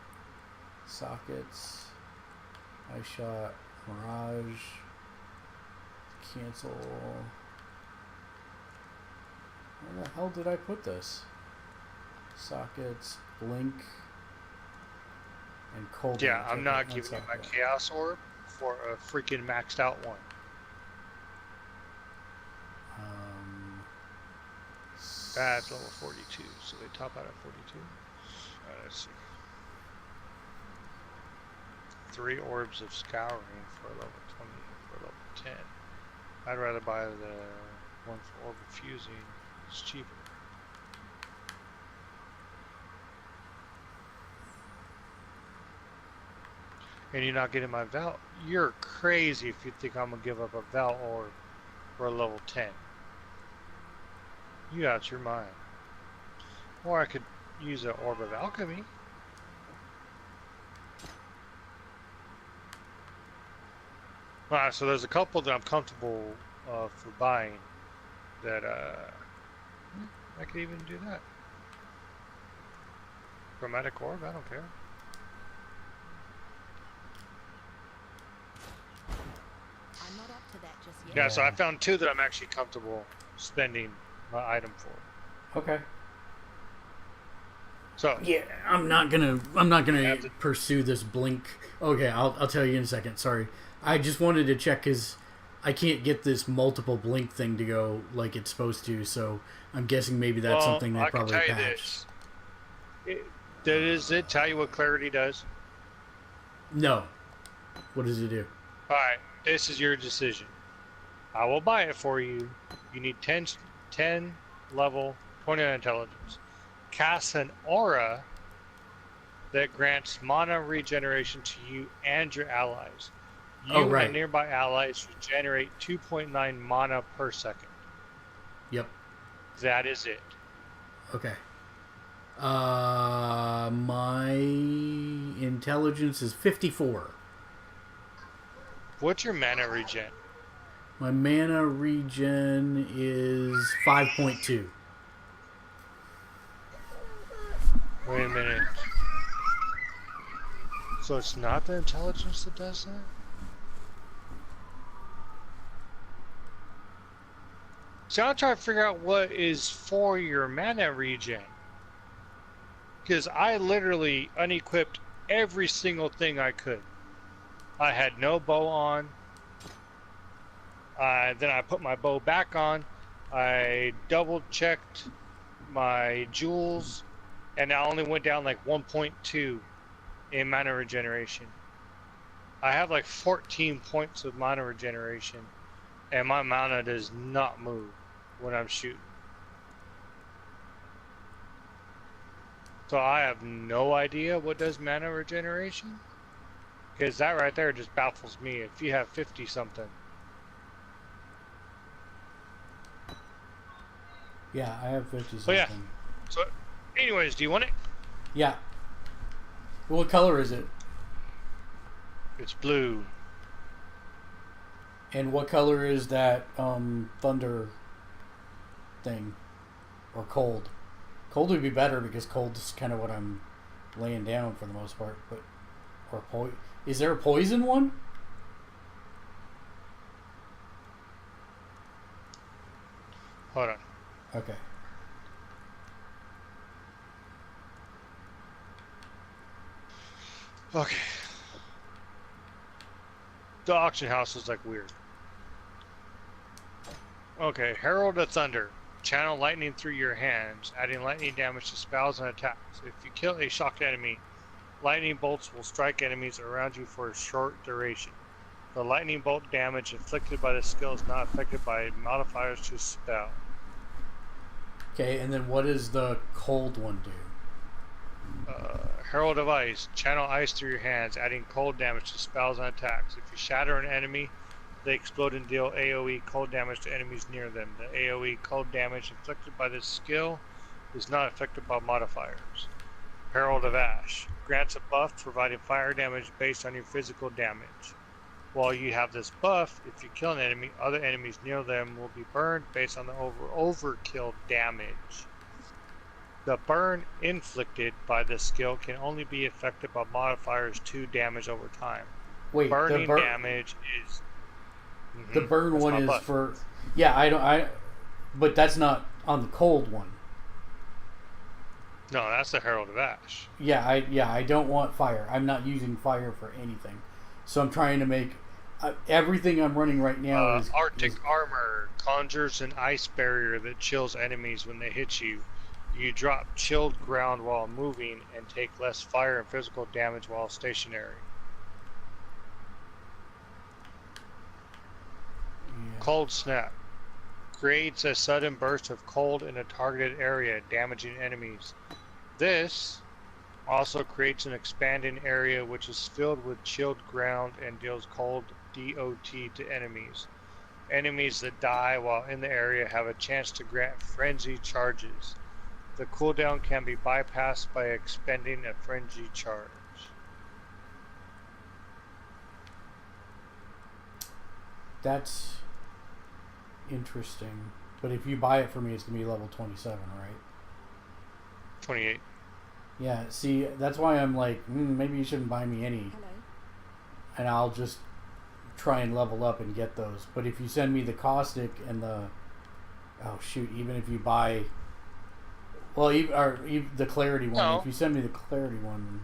Sockets. I shot. Mirage. Cancel. Where the hell did I put this? Sockets. Blink. And cold. Yeah, I'm not Okay, giving you my Chaos Orb for a freaking maxed out one. That's level 42, so they top out at 42. Let's see. 3 orbs of scouring for level 20 for level 10. I'd rather buy the one for orb of fusing. It's cheaper. And you're not getting my Val. You're crazy if you think I'm gonna give up a Val orb for a level 10. You out your mind. Or I could use an orb of alchemy. Alright, so there's a couple that I'm comfortable for buying that I could even do that. Chromatic orb, I don't care. I'm not up to that just yet. Yeah, so I found 2 that I'm actually comfortable spending my item for. Okay. So yeah, I'm not gonna pursue this blink. Okay, I'll tell you in a second. Sorry, I just wanted to check because I can't get this multiple blink thing to go like it's supposed to. So I'm guessing maybe that's something they probably patched. Does it tell you what clarity does? No. What does it do? All right, this is your decision. I will buy it for you. You need 10 level, 29 intelligence. Cast an aura that grants mana regeneration to you and your allies. You and nearby allies regenerate 2.9 mana per second. Yep. That is it. Okay. My intelligence is 54. What's your mana regen? My mana regen is 5.2. Wait a minute. So it's not the intelligence that does that? So I'm trying to figure out what is for your mana regen. Because I literally unequipped every single thing I could. I had no bow on. Then I put my bow back on. I double checked my jewels, and I only went down like 1.2 in mana regeneration. I have like 14 points of mana regeneration, and my mana does not move when I'm shooting. So I have no idea what does mana regeneration, because that right there just baffles me. If you have 50 something. Yeah, I have 50 something. So yeah. So, anyways, do you want it? Yeah. What color is it? It's blue. And what color is that thunder thing? Or cold? Cold would be better because cold is kind of what I'm laying down for the most part. But is there a poison one? Hold on. Okay. Okay. The auction house is like weird. Okay, Herald of Thunder. Channel lightning through your hands, adding lightning damage to spells and attacks. If you kill a shocked enemy, lightning bolts will strike enemies around you for a short duration. The lightning bolt damage inflicted by the skill is not affected by modifiers to spell. Okay, and then what does the cold one do? Herald of Ice. Channel ice through your hands, adding cold damage to spells and attacks. If you shatter an enemy, they explode and deal AoE cold damage to enemies near them. The AoE cold damage inflicted by this skill is not affected by modifiers. Herald of Ash. Grants a buff providing fire damage based on your physical damage. While you have this buff, if you kill an enemy, other enemies near them will be burned based on the overkill damage. The burn inflicted by this skill can only be affected by modifiers 2 damage over time. Wait, burning damage is... The burn one is buff. For... Yeah, but that's not on the cold one. No, that's the Herald of Ash. Yeah, I don't want fire. I'm not using fire for anything. So I'm trying to make... everything I'm running right now is... Arctic Armor conjures an ice barrier that chills enemies when they hit you. You drop chilled ground while moving and take less fire and physical damage while stationary. Yeah. Cold Snap. Creates a sudden burst of cold in a targeted area, damaging enemies. This also creates an expanding area which is filled with chilled ground and deals cold DOT to enemies. Enemies that die while in the area have a chance to grant frenzy charges. The cooldown can be bypassed by expending a frenzy charge. That's interesting. But if you buy it for me, it's going to be level 27, right? 28. Yeah, see, that's why I'm like, maybe you shouldn't buy me any. Hello. And I'll just try and level up and get those. But if you send me the caustic and the... Oh, shoot, even if you buy... Well, even the clarity one. No. If you send me the clarity one...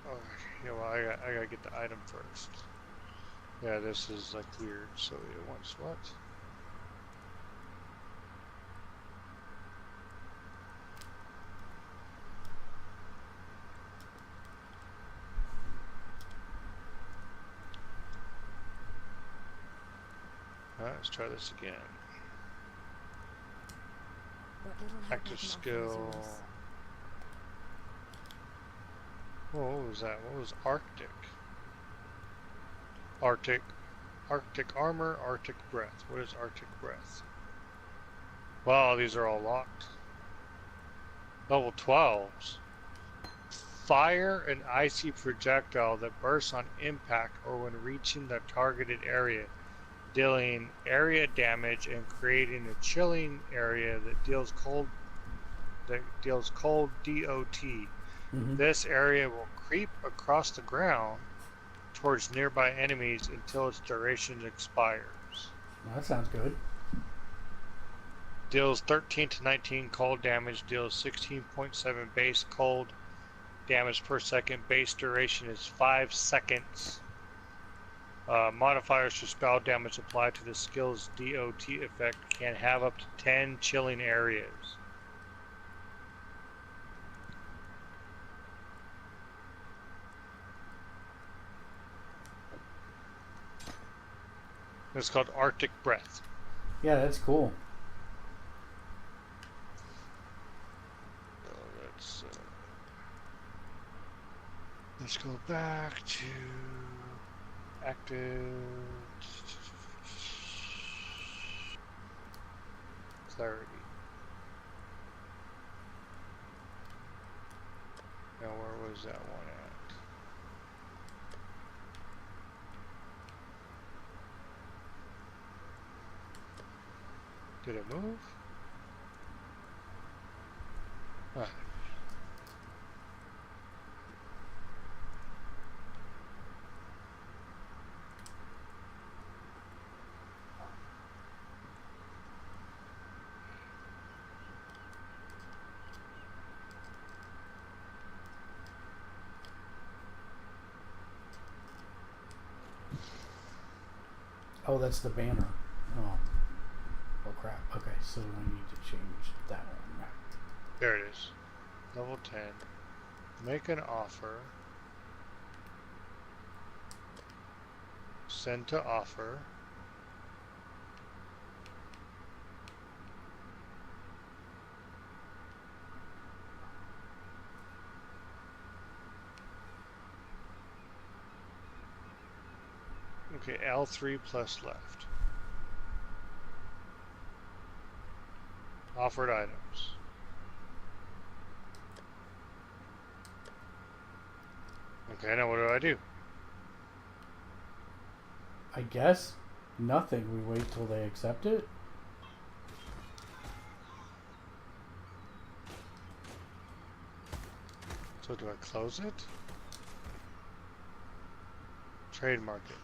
Oh, yeah, well, I gotta get the item first. Yeah, this is like weird, so it wants what? Alright, let's try this again. Active skill. What was that? What was Arctic? Arctic Armor, Arctic Breath. What is Arctic Breath? Wow, these are all locked. Level 12s. Fire an icy projectile that bursts on impact or when reaching the targeted area, dealing area damage and creating a chilling area that deals cold DOT. Mm-hmm. This area will creep across the ground towards nearby enemies until its duration expires. Well, that sounds good. Deals 13 to 19 cold damage, deals 16.7 base cold damage per second. Base duration is 5 seconds. Modifiers to spell damage applied to the skill's DOT effect can have up to 10 chilling areas. It's called Arctic Breath. Yeah, that's cool. So let's go back to active clarity. Now where was that one at? Did it move? Ah. Oh, that's the banner. Oh. Oh crap. Okay, so I need to change that one. There it is. Level 10. Make an offer. Send to offer. Okay, L3 plus left. Offered items. Okay, now what do I do? I guess nothing. We wait till they accept it. So do I close it? Trade market.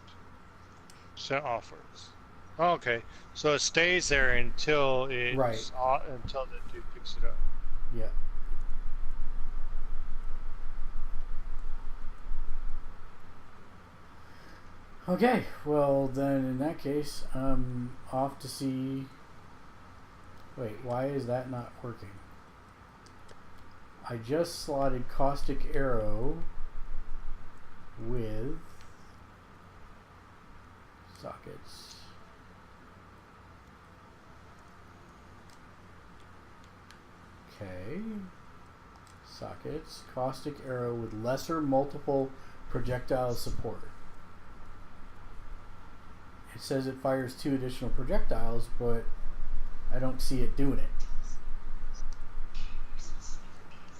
Set offers. Oh, okay, so it stays there until it's Right. Until the dude picks it up. Yeah. Okay, well then in that case, I'm off to see... Wait, why is that not working? I just slotted Caustic Arrow with sockets. Okay. Sockets. Caustic Arrow with lesser multiple projectile support. It says it fires 2 additional projectiles, but I don't see it doing it.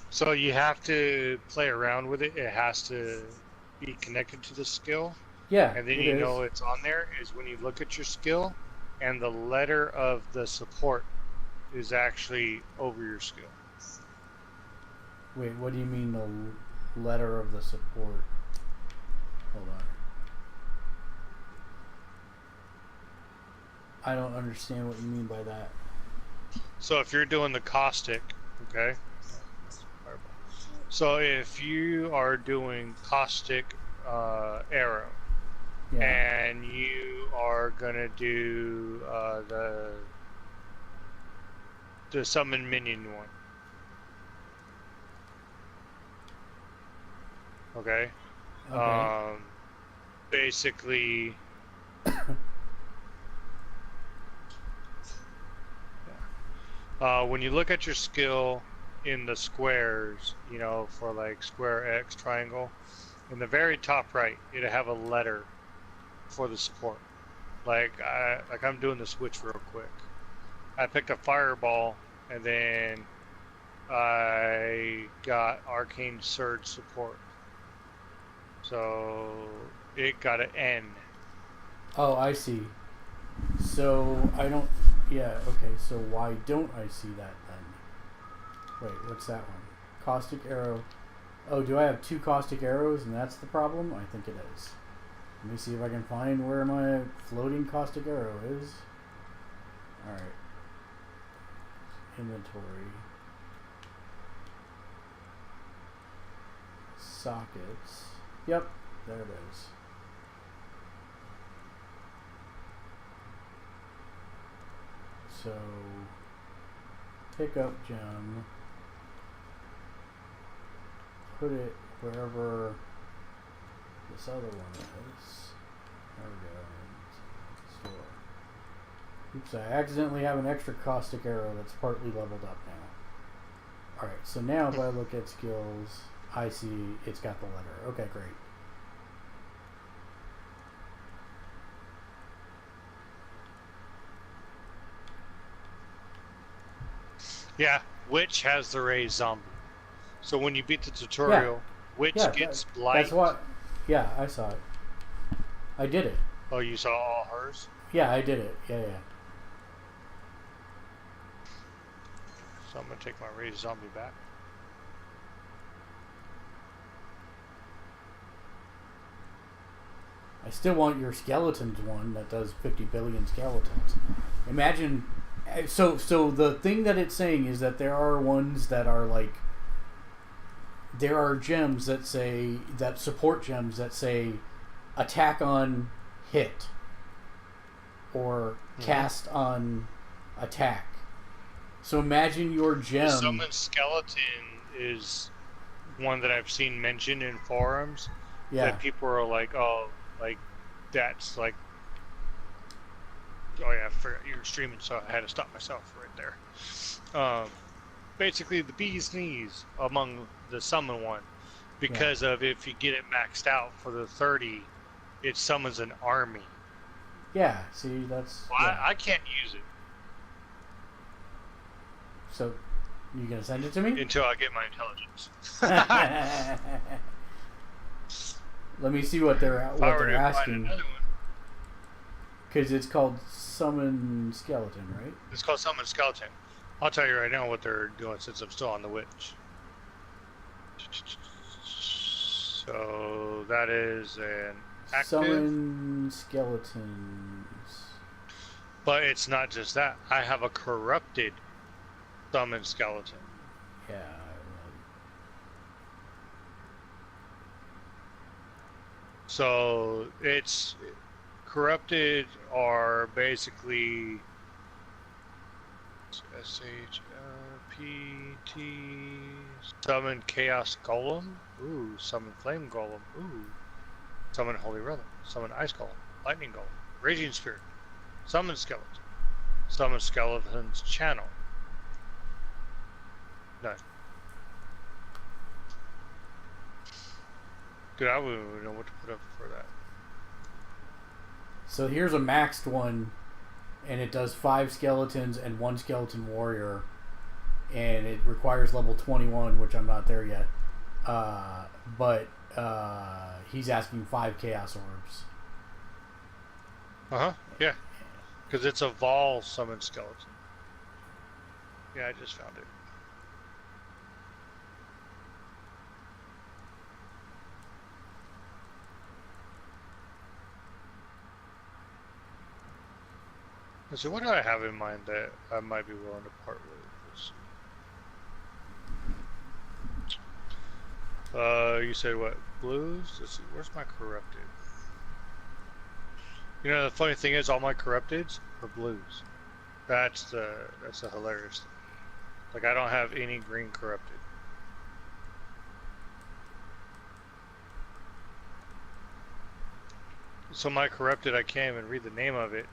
So you have to play around with it. It has to be connected to the skill. Yeah, and then it you is. know it's on there is when you look at your skill and the letter of the support is actually over your skill. Wait, what do you mean the letter of the support? Hold on. I don't understand what you mean by that. So if you're doing the caustic, okay? So if you are doing caustic arrow, Yeah. and you are gonna do the summon minion one, okay? Okay. Basically, when you look at your skill in the squares, you know, for like square X, triangle, in the very top right, it'll have a letter for the support. Like I'm doing the switch real quick. I picked a fireball, and then I got arcane surge support. So it got an N. Oh, I see. So I don't... Yeah, okay, so why don't I see that then? Wait, what's that one? Caustic Arrow. Oh, do I have 2 Caustic Arrows and that's the problem? I think it is. Let me see if I can find where my floating Caustic Arrow is. Alright. Inventory. Sockets. Yep, there it is. So pick up gem, put it wherever this other one is. There we go. Store. Oops, I accidentally have an extra caustic arrow that's partly leveled up now. Alright, so now if I look at skills, I see it's got the letter. Okay, great. Yeah, Witch has the raised zombie. So when you beat the tutorial, Witch gets blight. That's what. Yeah, I saw it. I did it. Oh, you saw all hers? Yeah, I did it. Yeah. So I'm gonna take my raised zombie back. I still want your skeletons one that does 50 billion skeletons. Imagine. So the thing that it's saying is that there are ones that are like. There are gems that support gems that say attack on hit or cast on attack. So imagine your gem. The summon skeleton is one that I've seen mentioned in forums. Yeah. That people are like, oh, like that's like, oh yeah, I forgot you were streaming, so I had to stop myself right there. Basically, the bee's knees among the summon one, because of if you get it maxed out for the 30, it summons an army. Yeah. See, that's. Well, yeah. I can't use it. So, you gonna send it to me? Until I get my intelligence. Let me see what they're asking. Because it's called Summon Skeleton, right? It's called Summon Skeleton. I'll tell you right now what they're doing since I'm still on the Witch. So that is an active. Summon Skeletons. But it's not just that. I have a corrupted Summon Skeleton. Yeah. So it's corrupted are basically SHPT summon Chaos Golem. Ooh, summon Flame Golem. Ooh, summon Holy Relic. Summon Ice Golem. Lightning Golem. Raging Spirit. Summon Skeleton. Summon Skeleton's Channel. None. Dude, I wouldn't even know what to put up for that. So here's a maxed one, and it does 5 skeletons and 1 skeleton warrior, and it requires level 21, which I'm not there yet. But he's asking 5 chaos orbs. Yeah. Because it's a Vol summon skeleton. Yeah, I just found it. So what do I have in mind that I might be willing to part with? You said what? Blues? Let's see, where's my corrupted? You know, the funny thing is all my corrupteds are blues. That's the hilarious thing. Like, I don't have any green corrupted. So my corrupted, I can't even read the name of it.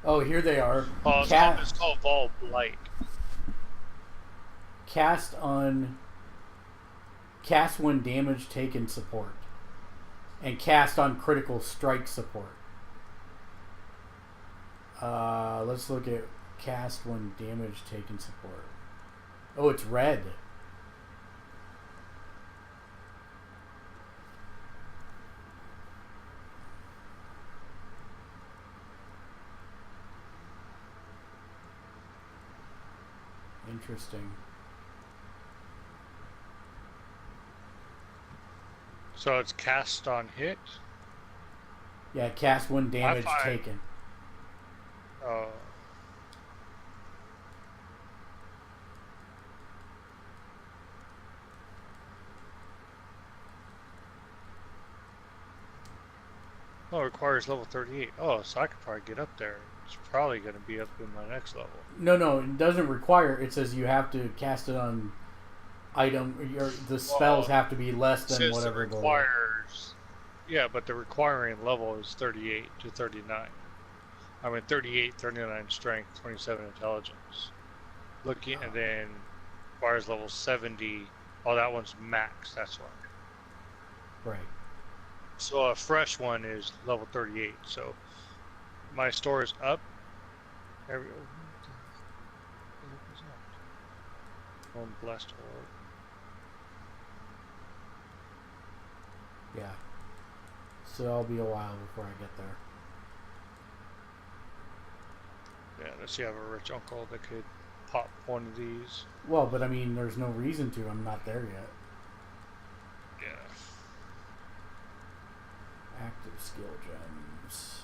Oh, here they are. Oh, it's called Vol Blight. Cast when damage taken support. And cast on critical strike support. Let's look at cast when damage taken support. Oh, it's red. Interesting. So it's cast on hit? Yeah, cast when damage taken. Oh. Oh, it requires level 38. Oh, so I could probably get up there. It's probably going to be up in my next level. No, it doesn't require. It says you have to cast it on item. The spells have to be less than whatever. It requires. Yeah, but the requiring level is 38 to 39. I mean, 38, 39 strength, 27 intelligence. Looking, and then requires level 70. Oh, that one's max. That's why. Right. So a fresh one is level 38. So my store is up. There we go. One blessed orb. Yeah. So it'll be a while before I get there. Yeah, let's see. I have a rich uncle that could pop one of these. Well, but I mean, there's no reason to. I'm not there yet. Yeah. Active skill gems.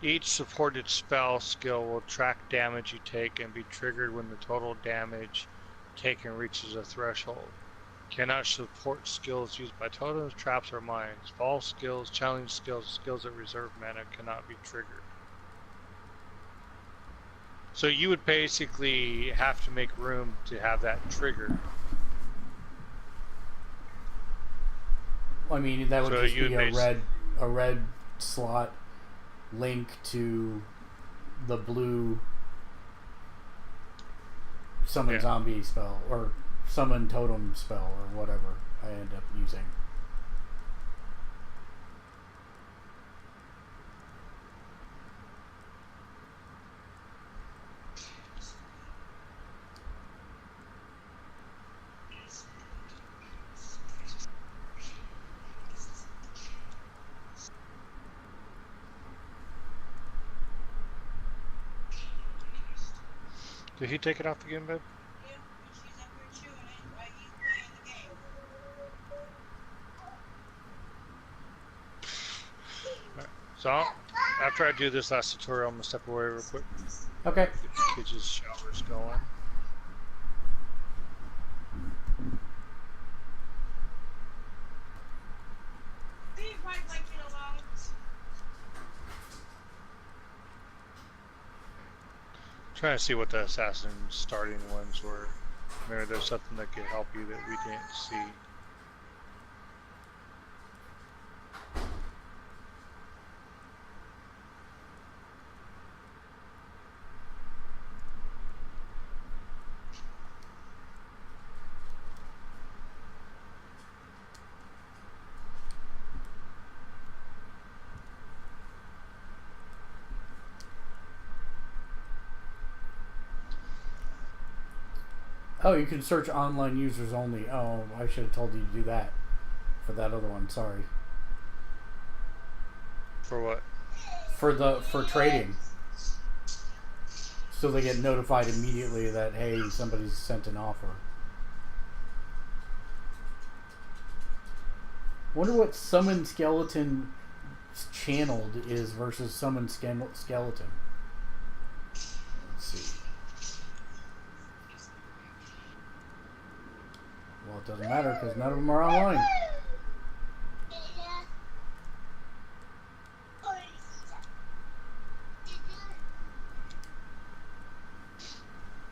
Each supported spell skill will track damage you take and be triggered when the total damage taken reaches a threshold. Cannot support skills used by totems, traps, or mines. Fall skills, challenge skills, skills that reserve mana cannot be triggered. So you would basically have to make room to have that triggered. I mean, that would So just be a red slot link to the blue summon zombie spell or summon totem spell or whatever I end up using. Did he take it off again, babe? Yeah, she's up here chewing it while he's playing the game. So, after I do this last tutorial, I'm going to step away real quick. Okay. Get the kids' showers going. Leave my blanket alone. Trying to see what the assassin starting ones were. Maybe there's something that could help you that we didn't see. Oh, you can search online users only. Oh, I should have told you to do that for that other one. Sorry. For what? For trading. So they get notified immediately that, hey, somebody's sent an offer. Wonder what summon skeleton channeled is versus summon skeleton. Let's see. Well, it doesn't matter because none of them are online.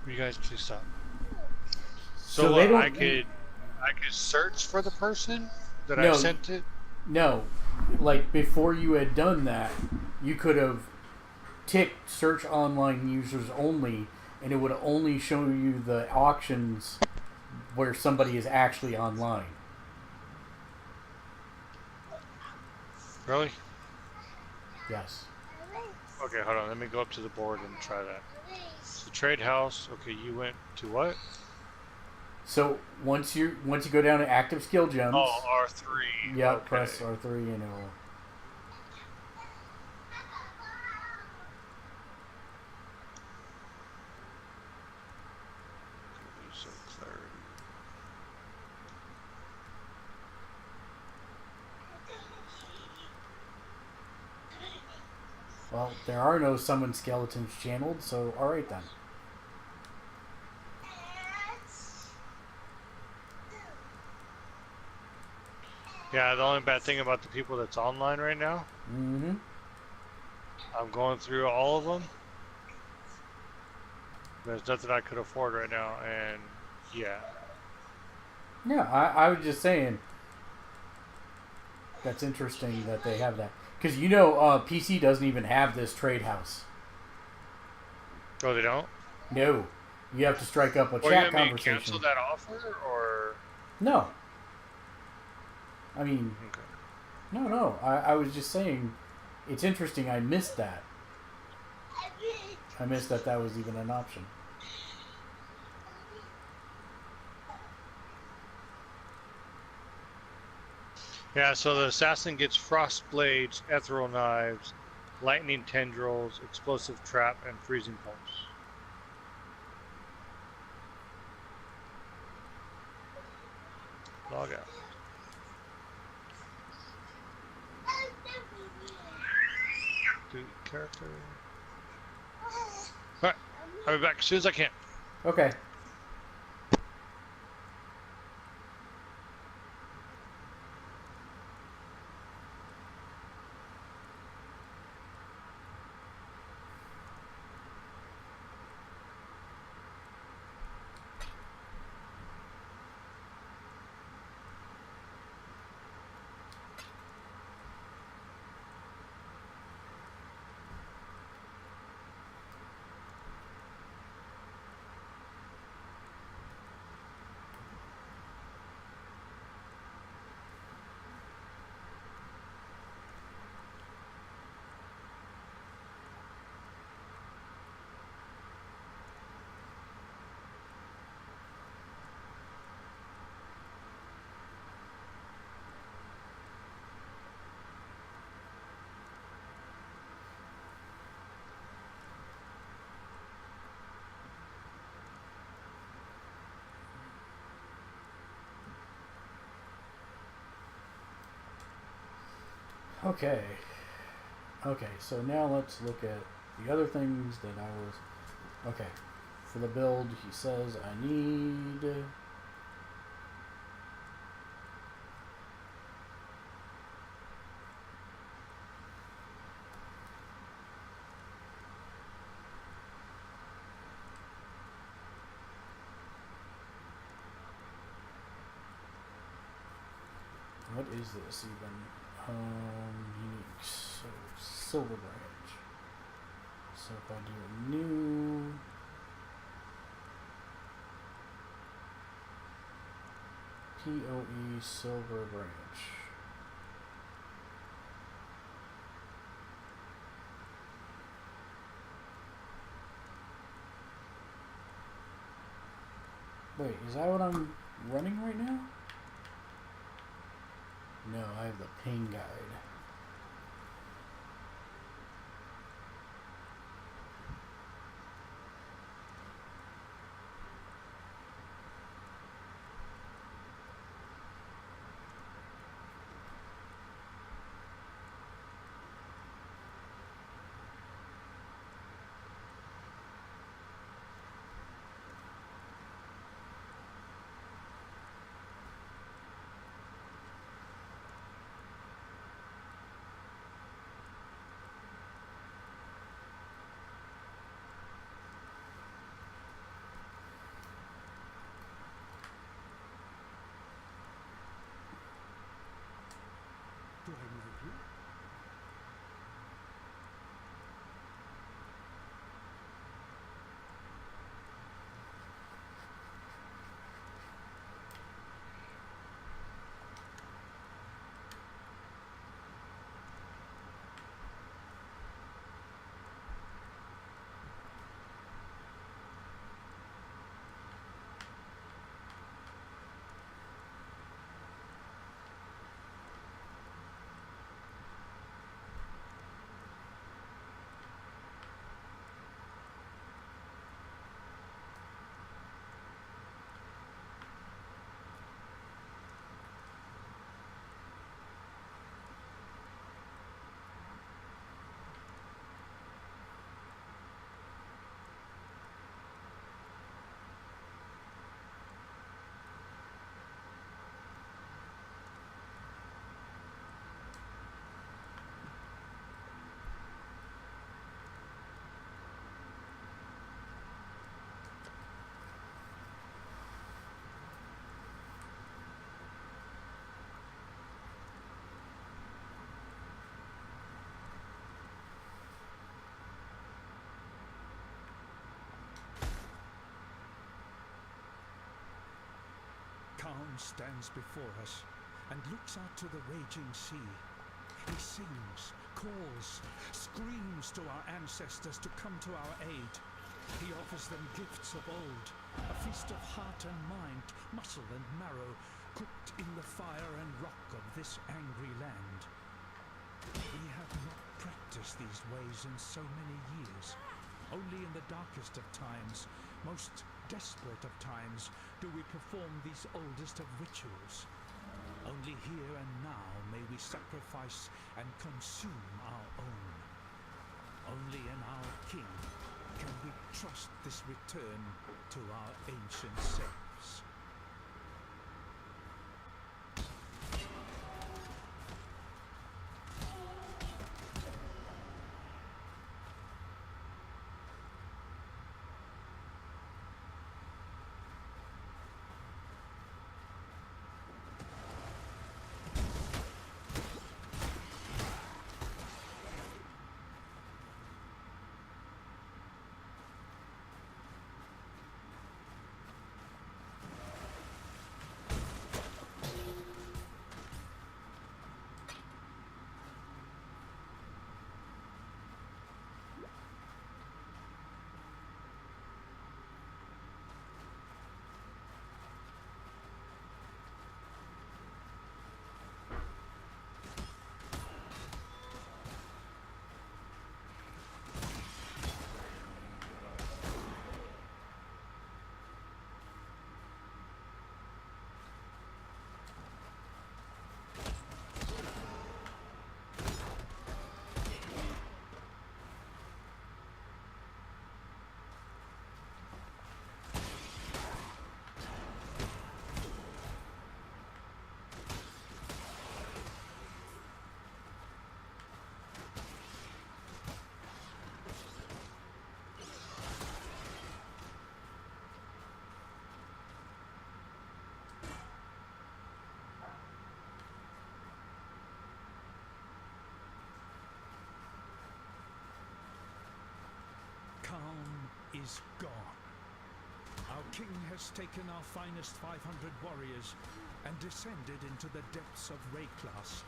You guys please stop. So So what, they don't- I could search for the person that I sent it? No. Like, before you had done that, you could have ticked search online users only, and it would only show you the auctions where somebody is actually online. Really? Yes. Okay, hold on. Let me go up to the board and try that. So trade house. Okay, you went to what? So once you go down to active skill gems. Oh, R3. Yeah, okay. press R3 and it'll. So clarity. Well, there are no summon skeletons channeled, so alright then. Yeah, the only bad thing about the people that's online right now, Mm-hmm. I'm going through all of them. There's nothing I could afford right now, and yeah. Yeah, I was just saying that's interesting that they have that. Because PC doesn't even have this trade house. Oh, they don't? No. You have to strike up a Or you chat want me to conversation. cancel that offer, or? No. I mean, Okay. no. I was just saying it's interesting. I missed that. I missed that was even an option. Yeah, so the assassin gets frost blades, ethereal knives, lightning tendrils, explosive trap, and freezing pulse. Log out. Delete character. Alright, I'll be back as soon as I can. Okay. Okay. Okay, so now let's look at the other things that I was... Okay. For the build, he says I need... What is this even? Unique. So, Silver Branch. So if I do a new... POE Silver Branch. Wait, is that what I'm running right now? No, I have the ping guide. Khan stands before us and looks out to the raging sea. He sings, calls, screams to our ancestors to come to our aid. He offers them gifts of old, a feast of heart and mind, muscle and marrow, cooked in the fire and rock of this angry land. We have not practiced these ways in so many years. Only in the darkest of times, most desperate of times, do we perform these oldest of rituals. Only here and now may we sacrifice and consume our own. Only in our king can we trust this return to our ancient selves. Khan is gone. Our king has taken our finest 500 warriors and descended into the depths of Rayclast.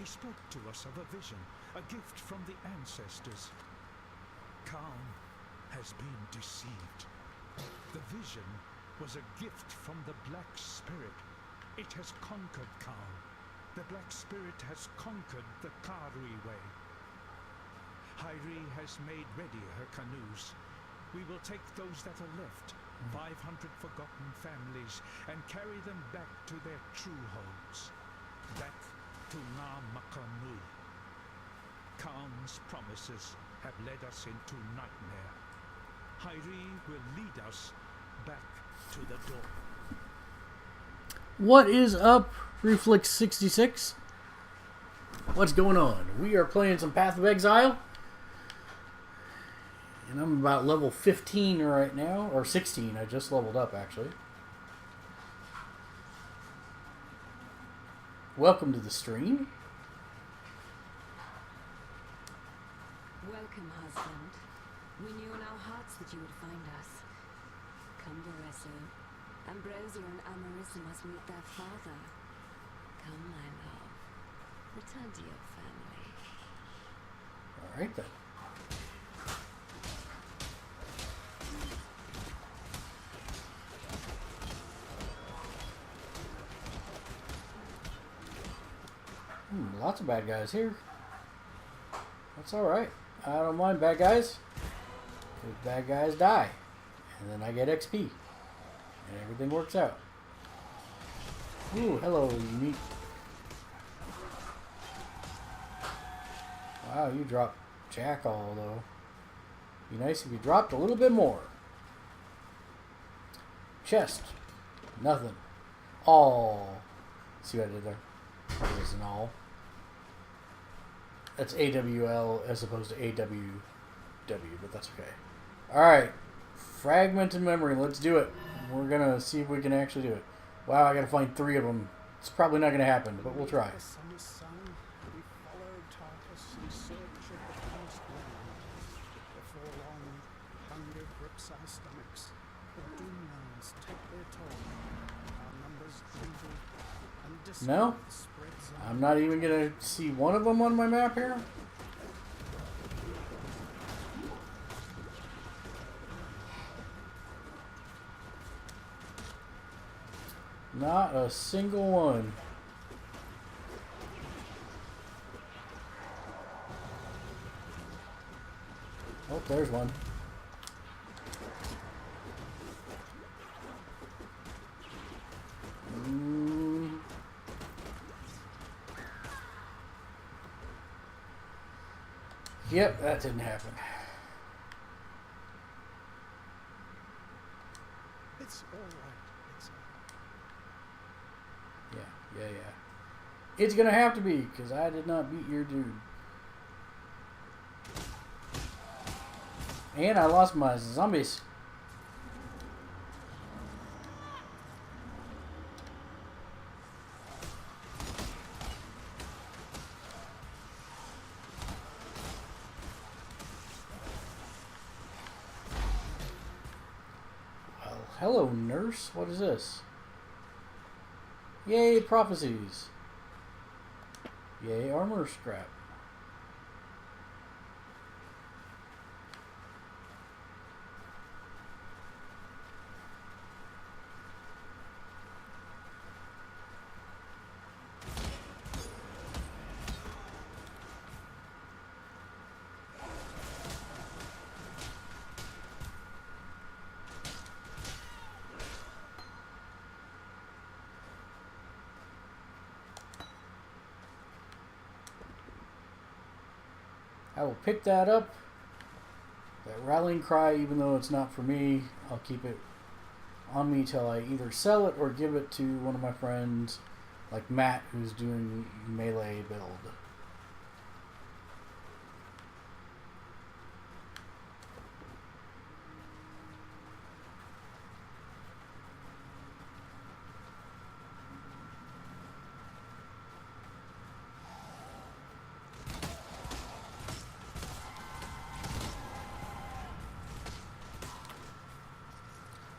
He spoke to us of a vision, a gift from the ancestors. Khan has been deceived. The vision was a gift from the Black Spirit. It has conquered Khan. The Black Spirit has conquered the Karui way. Hairi has made ready her canoes. We will take those that are left, 500 forgotten families, and carry them back to their true homes. Back to Namakanui. Khan's promises have led us into nightmare. Hairi will lead us back to the dawn. What is up, Reflex66? What's going on? We are playing some Path of Exile. And I'm about level 15 right now, or 16. I just leveled up, actually. Welcome to the stream. Welcome, husband. We knew in our hearts that you would find us. Come, Boreso. Ambrosia and Amarissa must meet their father. Come, my love. Return to your family. All right, then. Lots of bad guys here. That's alright. I don't mind bad guys. Because bad guys die. And then I get XP. And everything works out. Ooh, hello, unique. Wow, you dropped Jackal, though. Be nice if you dropped a little bit more. Chest. Nothing. All. See what I did there? That is an all. That's AWL as opposed to AWW, but that's okay. Alright. Fragmented memory. Let's do it. We're going to see if we can actually do it. Wow, I got to find 3 of them. It's probably not going to happen, but we'll try. The sun is sung, we followed Tarkus in search of the promised land. Before long, hunger grips our stomachs. The Doomlands take their toll. Our number No? I'm not even gonna see one of them on my map here? Not a single one. Oh, there's one. Yep, that didn't happen. It's all right. It's Yeah. It's gonna have to be, because I did not beat your dude. And I lost my zombies. Well, hello, nurse. What is this? Yay, prophecies. Yay, armor scrap. I will pick that up. That rallying cry, even though it's not for me, I'll keep it on me till I either sell it or give it to one of my friends, like Matt, who's doing melee build.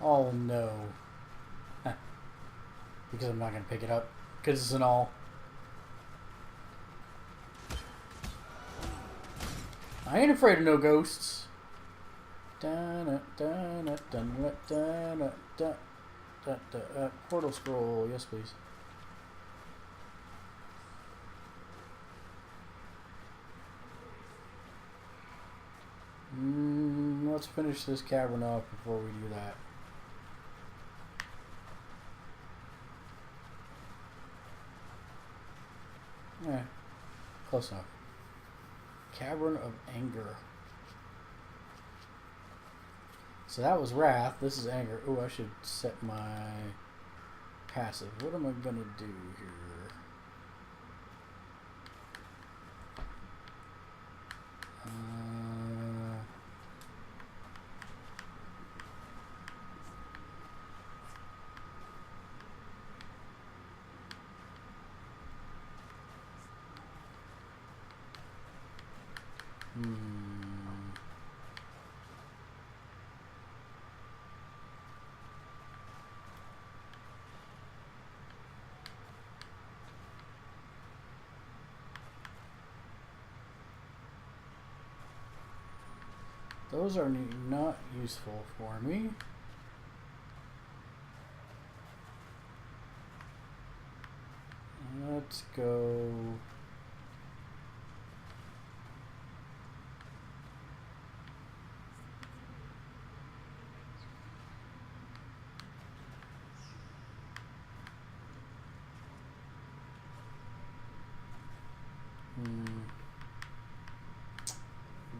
Oh no. Because I'm not going to pick it up. Because it's an all. I ain't afraid of no ghosts. Portal scroll. Yes, please. Let's finish this cavern off before we do that. Yeah, close enough. Cavern of Anger. So that was Wrath. This is Anger. Oh, I should set my passive. What am I gonna do here? Those are not useful for me. Let's go.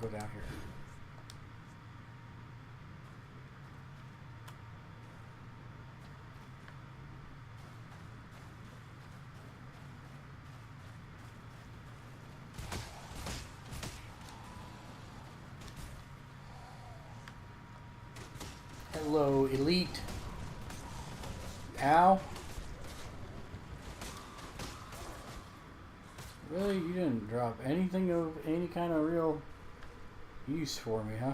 Go down here. Hello, Elite. Ow. Really? You didn't drop anything of any kind of real use for me, huh?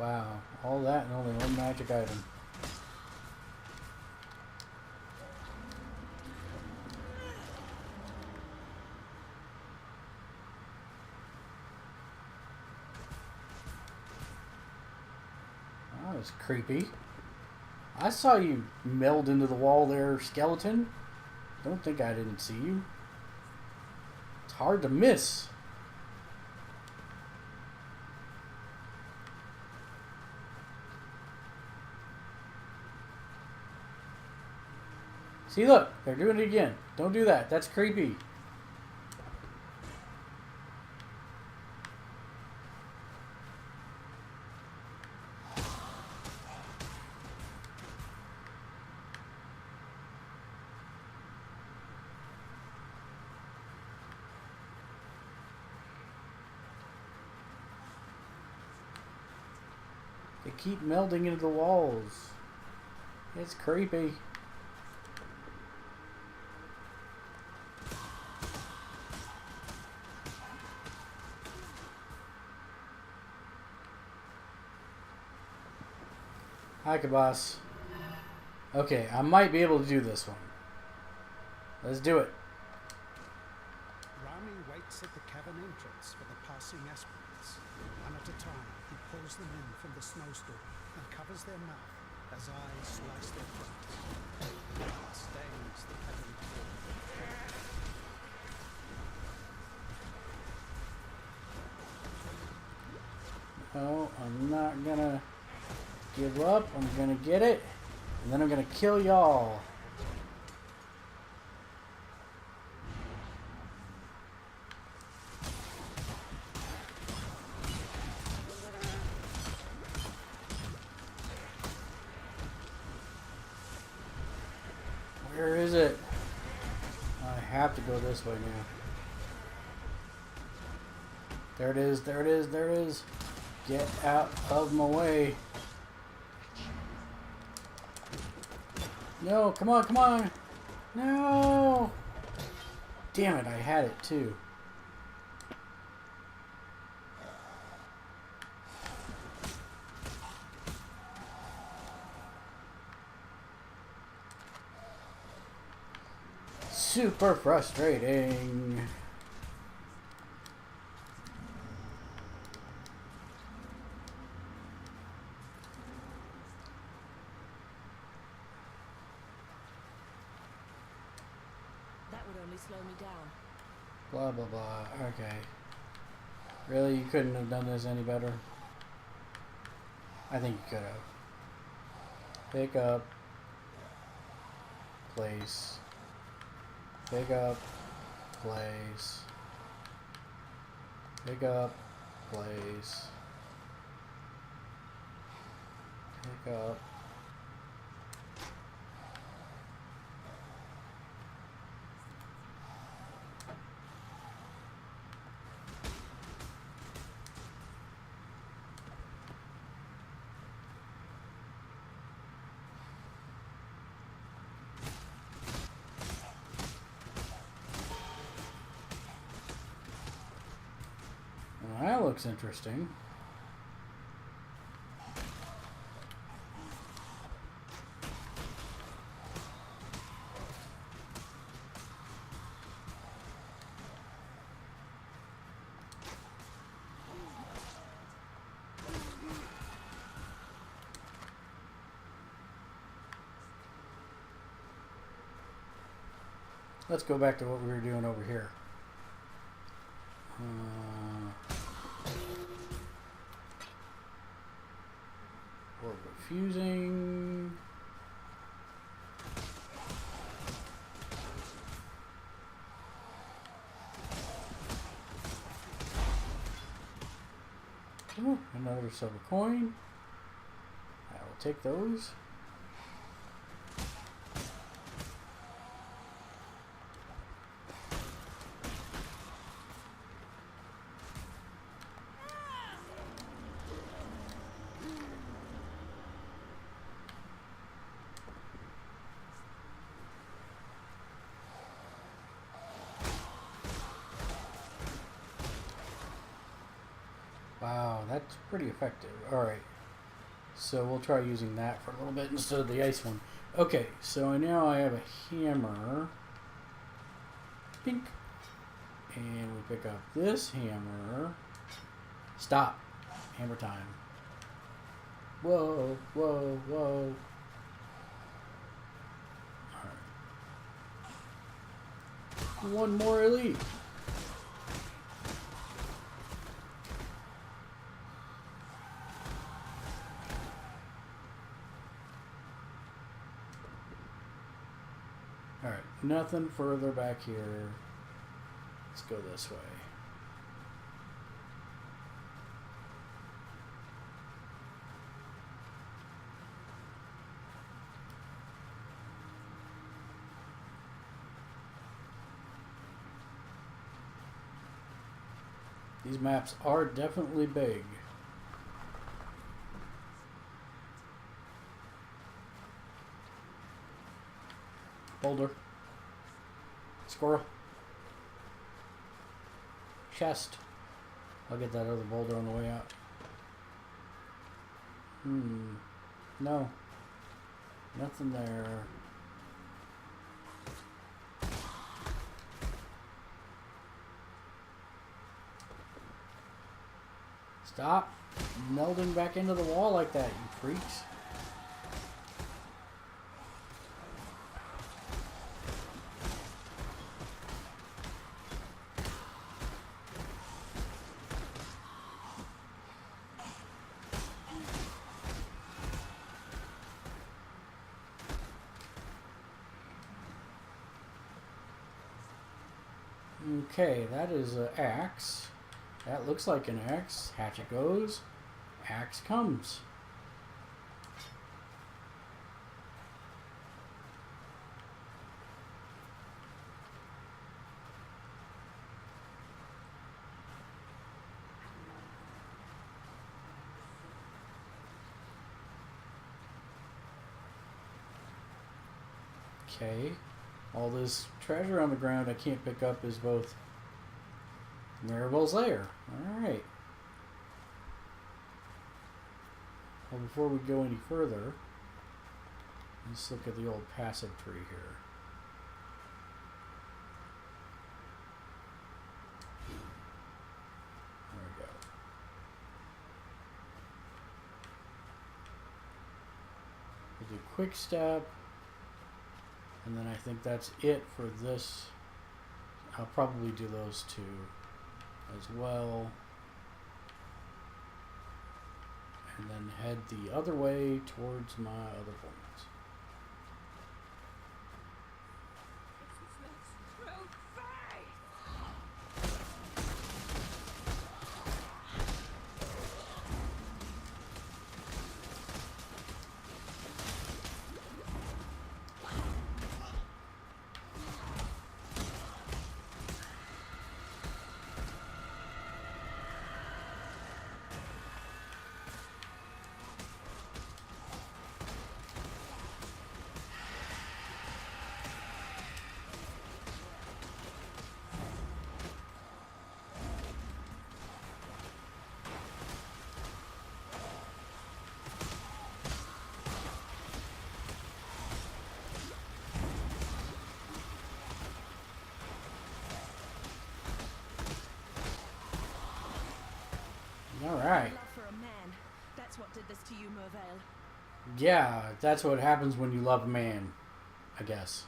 Wow, all that and only one magic item. Oh, that's creepy. I saw you meld into the wall there, skeleton. Don't think I didn't see you. It's hard to miss. See, look, they're doing it again. Don't do that. That's creepy. They keep melding into the walls. It's creepy. Hi, Kabas. Okay, I might be able to do this one. Let's do it. Rami waits at the cavern entrance for the passing aspirants. One at a time, he pulls them in from the snowstorm and covers their mouth as eyes slice their throats. Blood stains the cavern floor. Oh, I'm not gonna give up. I'm gonna get it. And then I'm gonna kill y'all. Where is it? I have to go this way now. There it is, there it is, there it is. Get out of my way. No, come on, come on. No. Damn it, I had it too. Super frustrating. That would only slow me down. Blah, blah, blah. Okay. Really? You couldn't have done this any better? I think you could have. Pick up. Place. Pick up. Place. Pick up. Place. Pick up. Well, that looks interesting. Let's go back to what we were doing over here. Orb of fusing. Ooh, another silver coin. I will take those. Wow, that's pretty effective. Alright. So we'll try using that for a little bit instead of the ice one. Okay, so now I have a hammer. Pink. And we pick up this hammer. Stop. Hammer time. Whoa, whoa, whoa. Alright. One more elite. Alright, nothing further back here. Let's go this way. These maps are definitely big. Boulder. Squirrel. Chest. I'll get that other boulder on the way out. No. Nothing there. Stop melding back into the wall like that, you freaks. Okay, that is an axe. That looks like an axe. Hatchet goes. Axe comes. Okay. All this treasure on the ground I can't pick up is both Maribel's lair. Alright. Well, before we go any further, let's look at the old passive tree here. There we go. We'll do quick step. And then I think that's it for this. I'll probably do those two as well. And then head the other way towards my other points. All right. Love for a man. That's what did this to you, Mervale. Yeah, that's what happens when you love a man, I guess.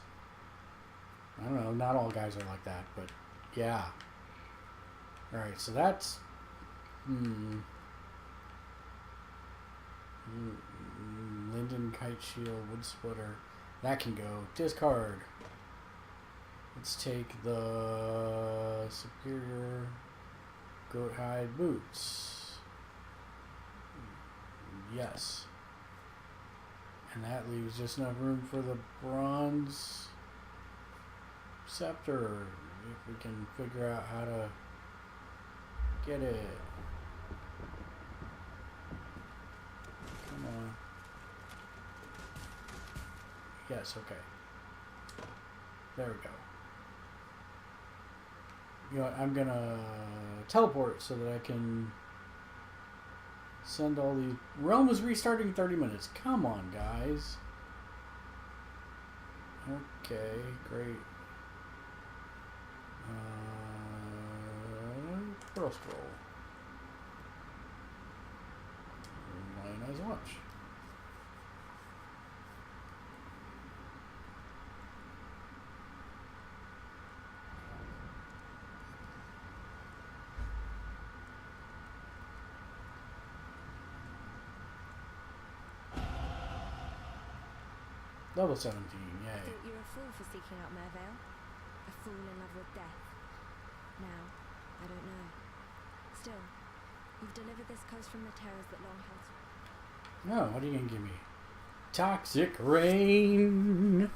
I don't know, not all guys are like that, but yeah. Alright, so that's... Linden, Kite Shield, Wood Splitter. That can go. Discard. Let's take the Superior Goat Hide Boots. Yes. And that leaves just enough room for the Bronze Scepter. If we can figure out how to get it. Come on. Yes, okay. There we go. You know what, I'm gonna teleport so that I can Send all these. Realm was restarting in 30 minutes. Come on, guys. Okay, great. Pearl scroll. Lionized watch. Level 17, yay. I thought you were a fool for seeking out Mervale. A fool in love with death. Now, I don't know. Still, you've delivered this coast from the terrors that long held. No, what are you gonna give me? Toxic rain.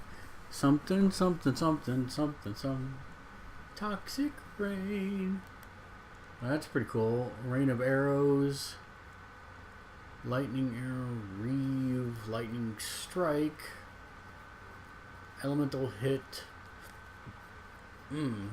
Something, something, something, something, some. Toxic rain. That's pretty cool. Rain of arrows. Lightning arrow, reeve, lightning strike. Elemental hit. Hmm.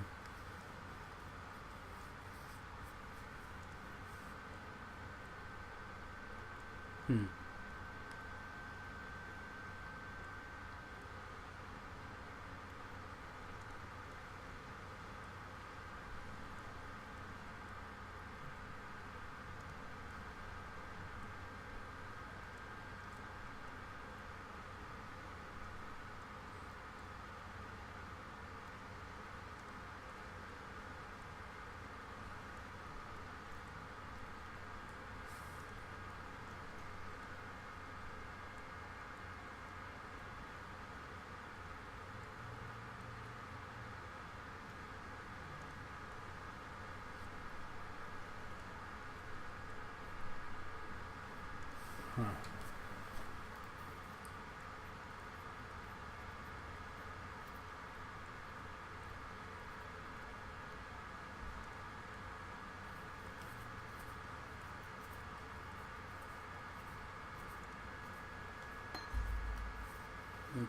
Huh.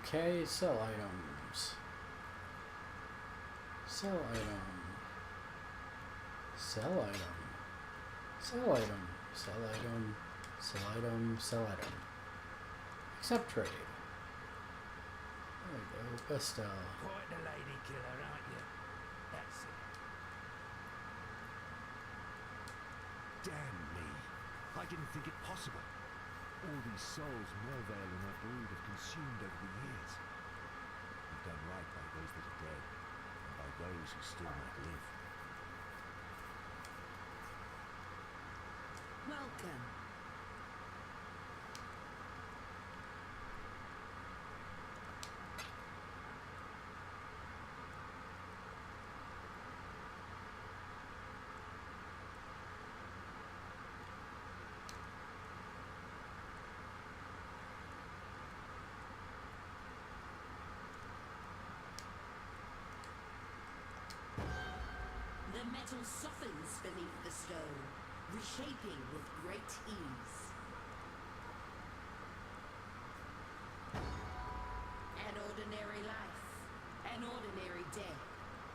Okay, sell items. Sell item. Sell item. Sell item. Sell item. Sell item. Sell item. Accept trade. There we go. Best Quite the lady killer, aren't you? That's it. Damn me. I didn't think it possible. All these souls Mervale and her brood have consumed over the years. You've done right by those that are dead, and by those who still might live. Welcome. The metal softens beneath the stone, reshaping with great ease. An ordinary life, an ordinary death,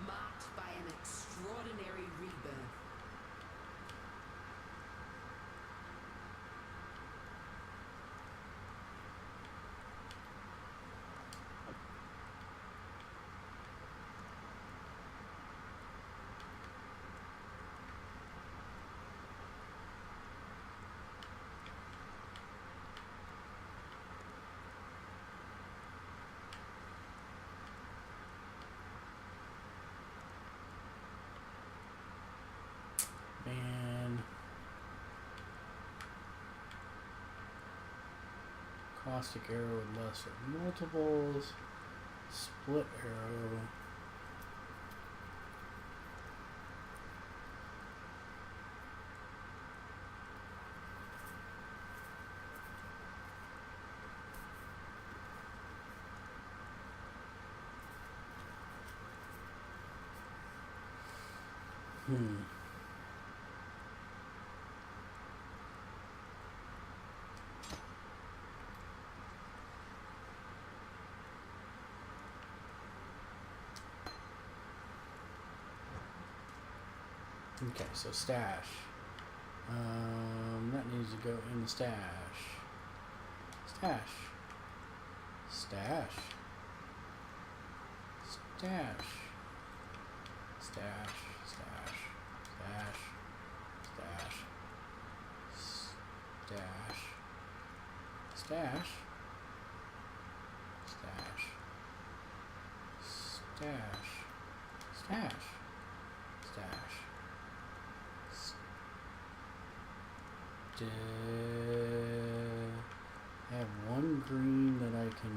marked by an extraordinary rebirth. and caustic arrow with lesser multiples. Split arrow. Okay, so stash. That needs to go in the stash. Stash. Stash. Stash. Stash. Stash. Stash. Stash. Stash. Stash. Stash. Stash. Stash. Stash. I have one green that I can...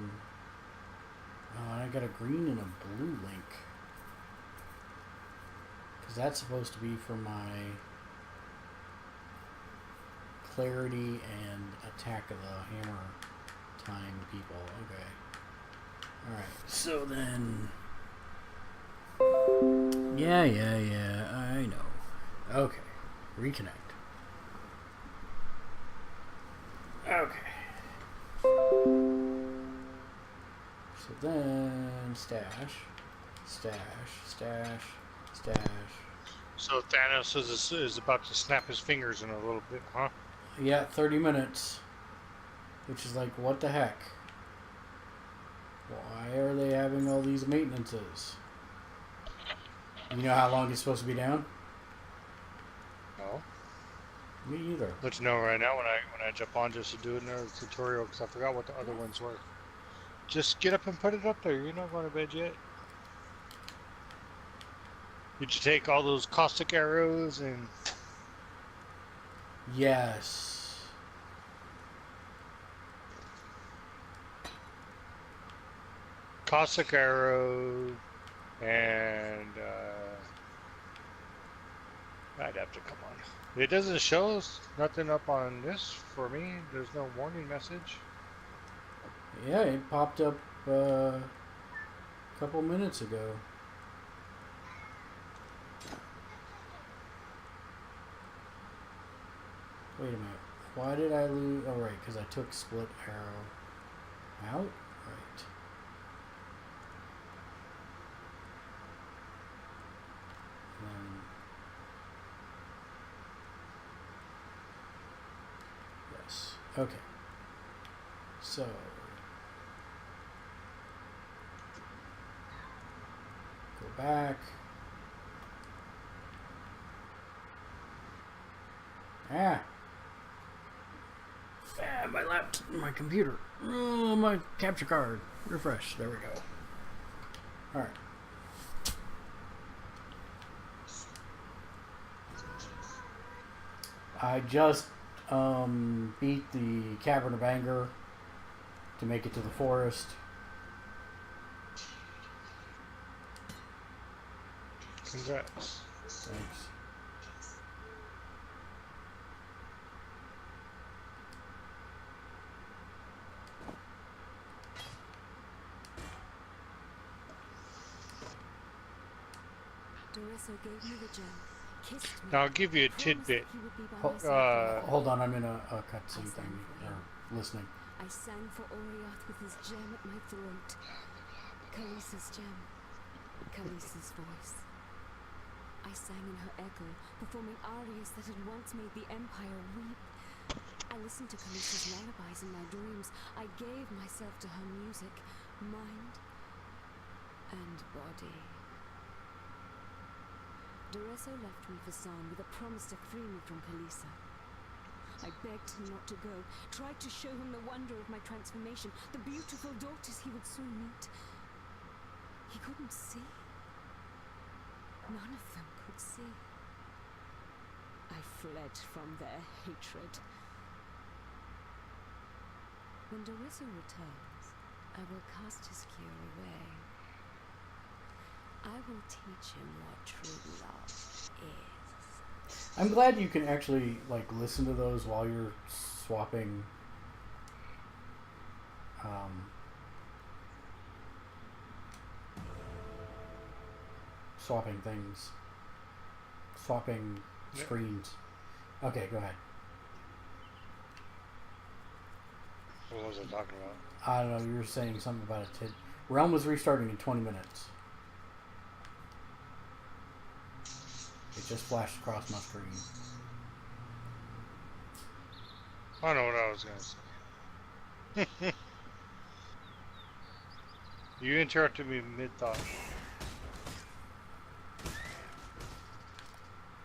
Oh, and I got a green and a blue link. Because that's supposed to be for my clarity and attack of the hammer time people. Okay. Alright, so then... Yeah, I know. Okay, reconnect. Okay. So then, stash. So Thanos is about to snap his fingers in a little bit, huh? Yeah, 30 minutes. Which is like, what the heck? Why are they having all these maintenances? You know how long it's supposed to be down? No. Me either. Let you know right now when I jump on just to do another tutorial because I forgot what the other ones were. Just get up and put it up there. You're not going to bed yet. Did you take all those caustic arrows and... Yes. Caustic arrow and I'd have to come on. It doesn't show us nothing up on this for me. There's no warning message. Yeah, it popped up a couple minutes ago. Wait a minute. Why did I lose? Oh, right, because I took split arrow out? Right. Yes. Okay. So. Go back. My computer. Oh, my capture card. Refresh. There we go. Alright. I just beat the Cavern of Anger to make it to the forest. Congrats. Thanks. Gave me the gem, kissed me, Now I'll give you a tidbit. Hold on, I'm in a cutscene thing. Listening. I sang for Oriath with his gem at my throat. Khaleesi's gem. Khaleesi's voice. I sang in her echo, performing arias that had once made the Empire weep. I listened to Khaleesi's lullabies in my dreams. I gave myself to her music, mind and body. Dureso left me for San with a promise to free me from Khaleesi. I begged him not to go, tried to show him the wonder of my transformation, the beautiful daughters he would soon meet. He couldn't see. None of them could see. I fled from their hatred. When Dureso returns, I will cast his cure away. I will teach him what true love is. I'm glad you can actually like listen to those while you're swapping swapping things. Swapping screens. Okay, go ahead. What was I talking about? I don't know, you were saying something about a tid. Realm was restarting in 20 minutes. It just flashed across my screen. I know what I was gonna say. You interrupted me mid-thought.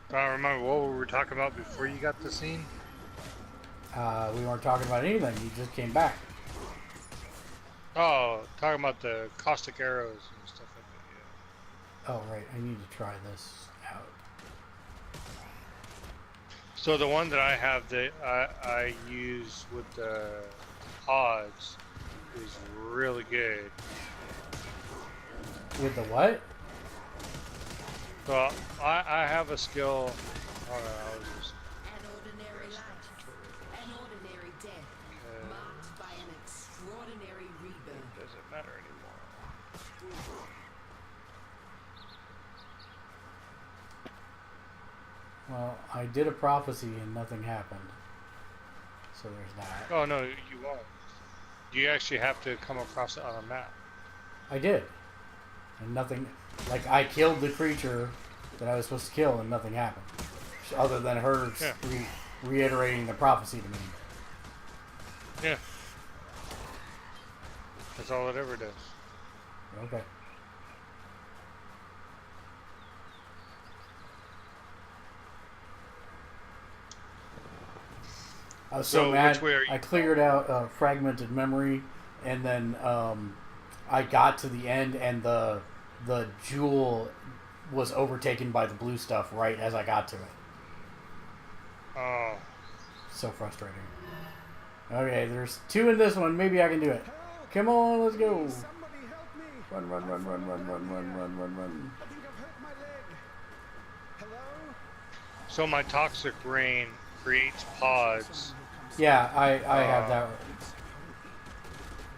I don't remember what we were talking about before you got the scene. We weren't talking about anything. You just came back. Oh, talking about the caustic arrows and stuff like that, yeah. Oh, right. I need to try this out. So the one that I have that I use with the pods is really good. With the what? So I have a skill. Oh no, I was just. An ordinary life, an ordinary death, marked by an extraordinary rebirth. Doesn't matter anymore. Well, I did a prophecy and nothing happened. So there's that. Oh no, you won't. You actually have to come across it on a map. I did. And nothing... Like, I killed the creature that I was supposed to kill and nothing happened. Other than her reiterating the prophecy to me. Yeah. That's all it ever does. Okay. I was so mad. Which way are you? I cleared out fragmented memory, and then I got to the end, and the jewel was overtaken by the blue stuff right as I got to it. Oh. So frustrating. Okay, there's 2 in this one. Maybe I can do it. Come on, let's go. Somebody help me! Run, run, run, run, run, run, run, run, run, run. I think I've hurt my leg. Hello? So my toxic rain creates pods. Yeah, I have that.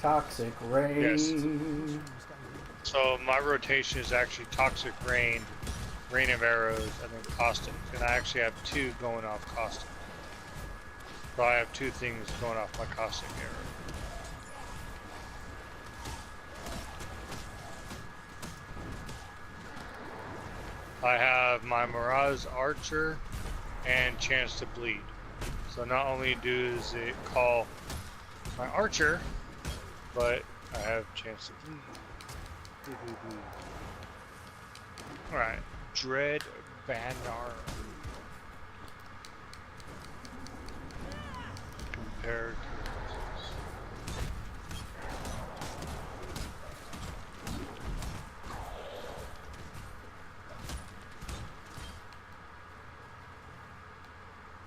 Toxic rain. Yes. So my rotation is actually toxic rain, rain of arrows, and then caustic. And I actually have 2 going off caustic. So I have 2 things going off my caustic arrow. I have my Mirage Archer and Chance to Bleed. So not only does it call my Archer, but I have Chance to Bleed. Alright, Dread Banner. Compared to...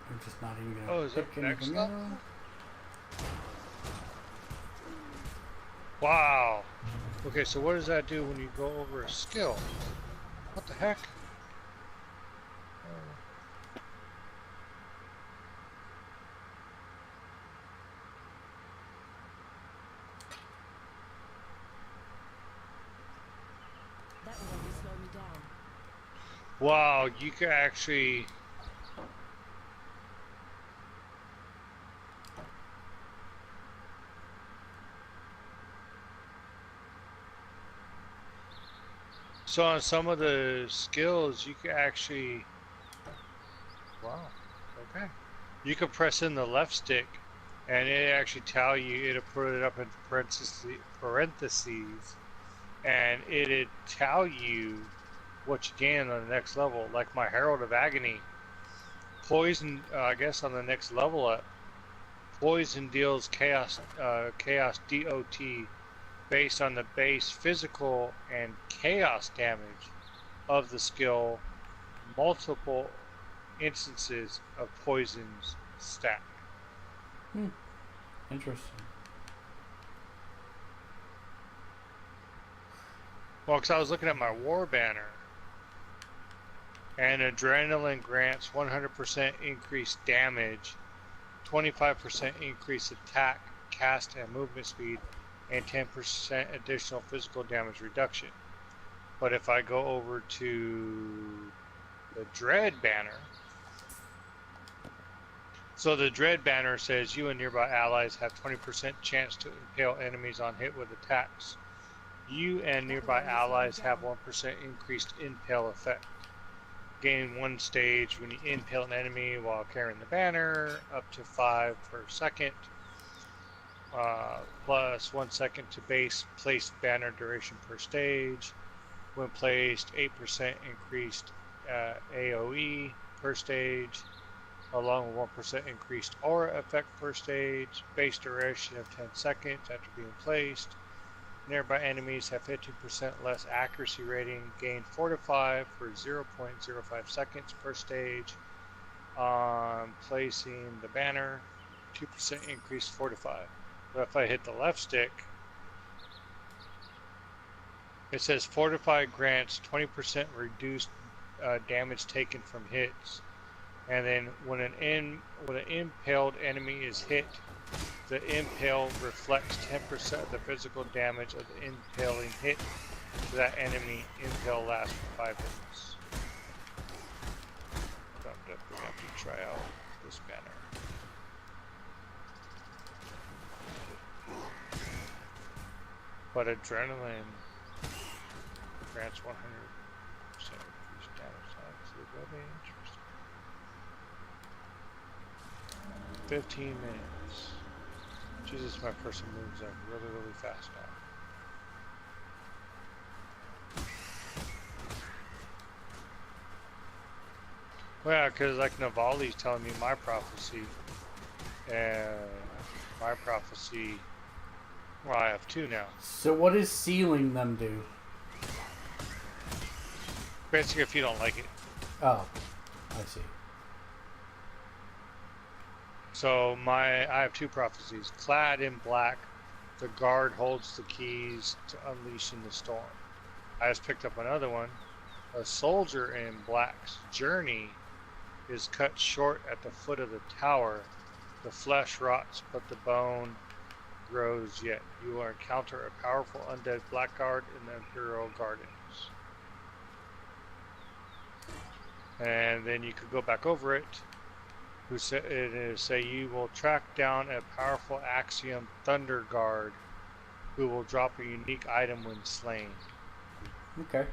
I'm just not even gonna Oh, is that pick next anything level? up. Wow. Okay, so what does that do when you go over a skill? What the heck? That will only slow me down. Wow, you can actually... So on some of the skills, you can actually... Wow, okay. You can press in the left stick, and it actually tell you, it'll put it up in parentheses, and it'll tell you what you gain on the next level. Like my Herald of Agony, poison, I guess on the next level up, poison deals chaos DOT based on the base physical and chaos damage of the skill, multiple instances of poisons stack. Interesting. Well, because I was looking at my war banner, and adrenaline grants 100% increased damage, 25% increased attack, cast, and movement speed, and 10% additional physical damage reduction. But if I go over to the Dread banner, so the Dread banner says you and nearby allies have 20% chance to impale enemies on hit with attacks. You and nearby allies have 1% increased impale effect. Gain 1 stage when you impale an enemy while carrying the banner, up to 5 per second. Plus 1 second to base place banner duration per stage. When placed, 8% increased AoE per stage, along with 1% increased aura effect per stage. Base duration of 10 seconds after being placed. Nearby enemies have 15% less accuracy rating. Gain Fortify for 0.05 seconds per stage. On placing the banner, 2% increased Fortify. But if I hit the left stick, it says Fortify grants 20% reduced damage taken from hits. And then when an impaled enemy is hit, the impale reflects 10% of the physical damage of the impaling hit to that enemy. Impale lasts for 5 minutes. So I'm definitely going to have to try out this banner. But adrenaline grants 100% increased damage. That's really interesting. 15 minutes. Jesus, my person moves like really fast now. Well, yeah, because like Navali's telling me my prophecy, and my prophecy, well, I have 2 now. So what does sealing them do? Basically, if you don't like it. Oh, I see. So I have 2 prophecies. Clad in black, the guard holds the keys to unleashing the storm. I just picked up another one. A soldier in black's journey is cut short at the foot of the tower. The flesh rots, but the bone grows yet. You will encounter a powerful undead blackguard in the Imperial Gardens. And then you could go back over it. Say you will track down a powerful Axiom Thunder Guard who will drop a unique item when slain. Okay.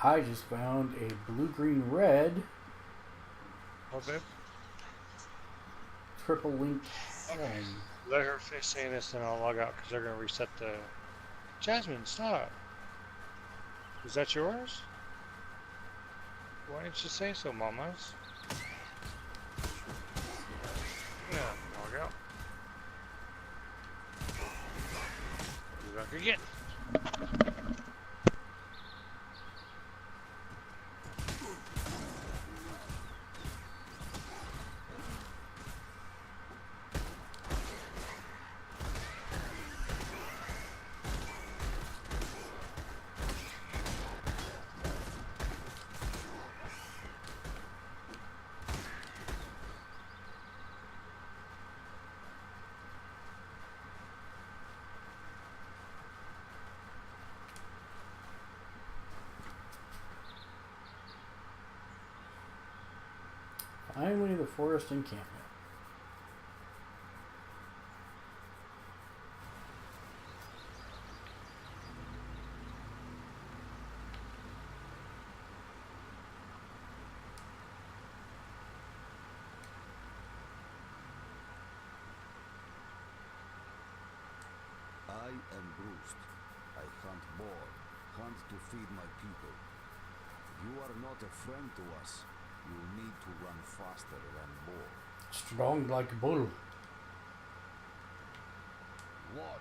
I just found a blue-green-red Okay. triple link Okay. helm. Let her finish saying this and I'll log out because they're going to reset the... Jasmine, stop. Is that yours? Why didn't you say so, mamas? Yeah, log out. Be back again. Finally, the forest encampment. I am bruised. I hunt boar, hunt to feed my people. You are not a friend to us. You need to run faster than boar. Strong like a bull. What?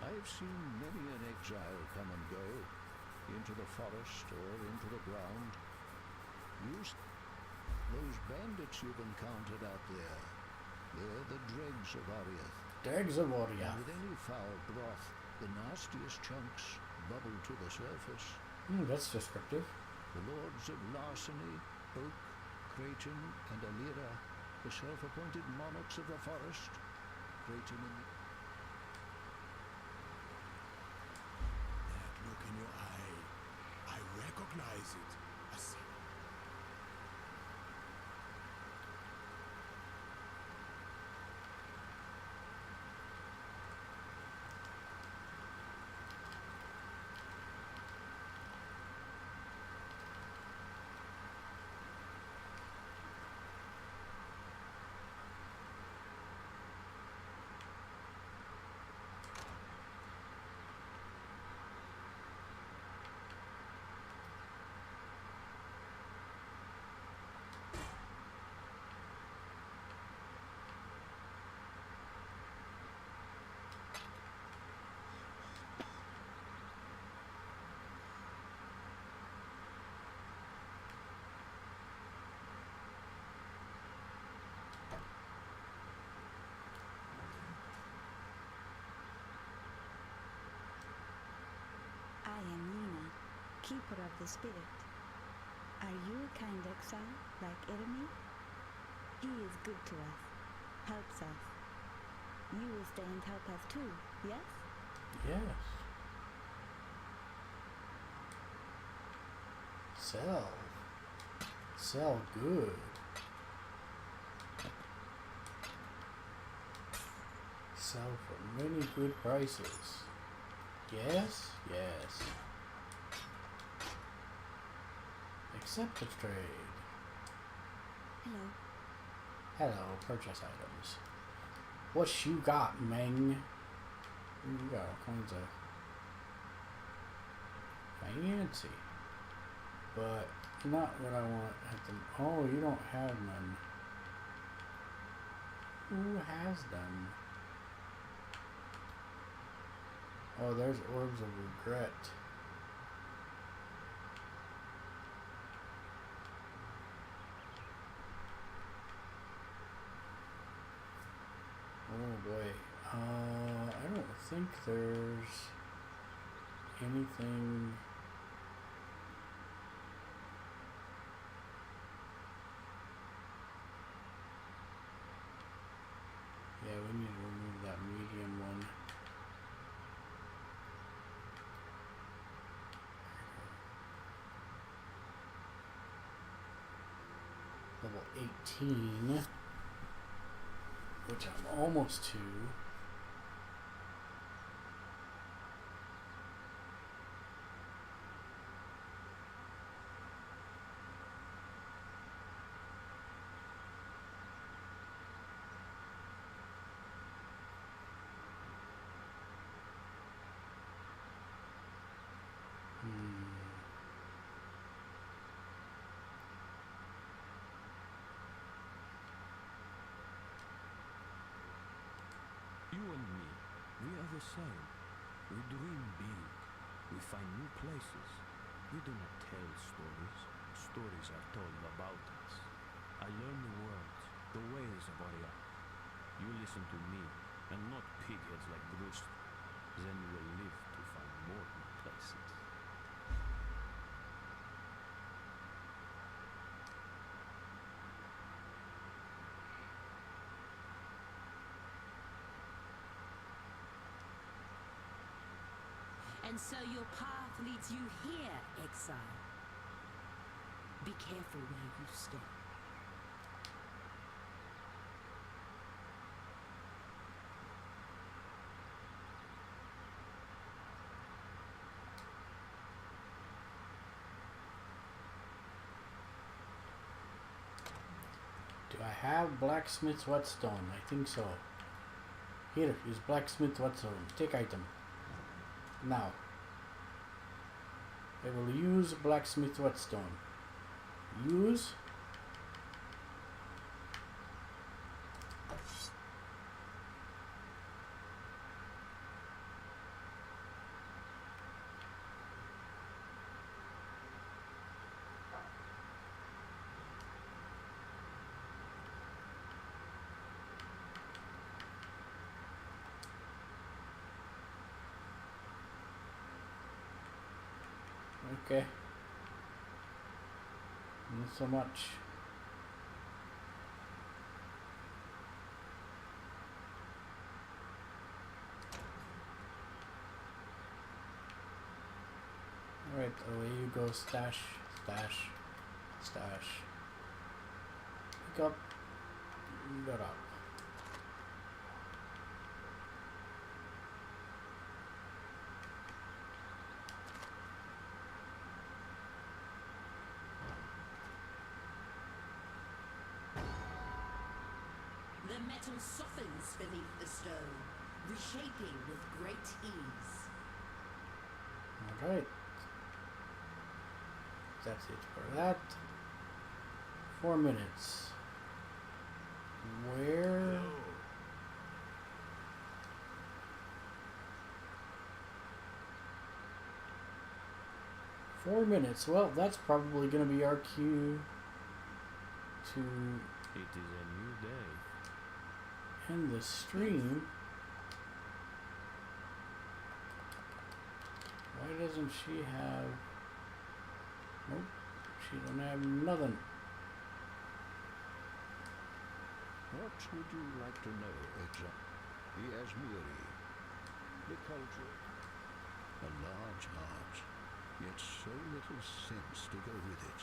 I've seen many an exile come and go, into the forest or into the ground. Use those bandits you've encountered out there. They're the dregs of Ariath. Dregs of Oriath. And with any foul broth, the nastiest chunks bubble to the surface. That's descriptive. The lords of Larceny, Oak, Creighton, and Alira, the self-appointed monarchs of the forest. Creighton in the... That look in your eye, I recognize it. I am Nina, keeper of the spirit. Are you a kind exile like Irmi? He is good to us, helps us. You will stay and help us too, yes? Yes. Sell. Sell good. Sell for many good prices. Yes, yes. Accept the trade. Hello. Hello, purchase items. What you got, Meng? You got all kinds of fancy, but not what I want at the... Oh, you don't have none. Who has them? Oh, there's Orbs of Regret. Oh boy. I don't think there's anything... Yeah, we need to remove that medium one. Level 18, which I'm almost to. You and me, we are the same. We dream big. We find new places. We do not tell stories. Stories are told about us. I learn the words, the ways of Oriath. You listen to me, and not pigheads like Bruce. Then you will live to find more new places. And so your path leads you here, Exile. Be careful where you step. Do I have blacksmith's whetstone? I think so. Here is blacksmith whetstone. Take item. Now, I will use blacksmith whetstone. Use. Okay. Not so much. Alright, away you go, stash, stash, stash. Pick up, get up. The metal softens beneath the stone, reshaping with great ease. Alright. That's it for that. 4 minutes. Where? Four minutes. Well, that's probably going to be our cue to It is a new day. end the stream. Why doesn't she have... Nope, she don't have nothing. What would you like to know, Exile? The Asmiri, the culture, a large heart, yet so little sense to go with it.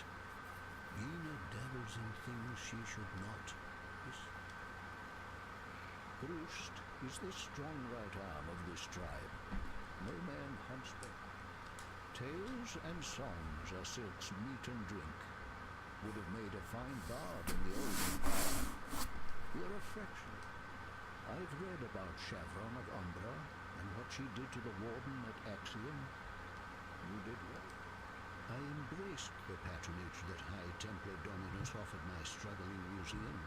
Ina dabbles in things she should not. Brust is the strong right arm of this tribe. No man hunts better. Tales and songs are Silk's meat and drink. Would have made a fine bard in the old empire. You're affectionate. I've read about Chevron of Umbra and what she did to the warden at Exile. You did well. I embraced the patronage that High Templar Dominus offered my struggling museum.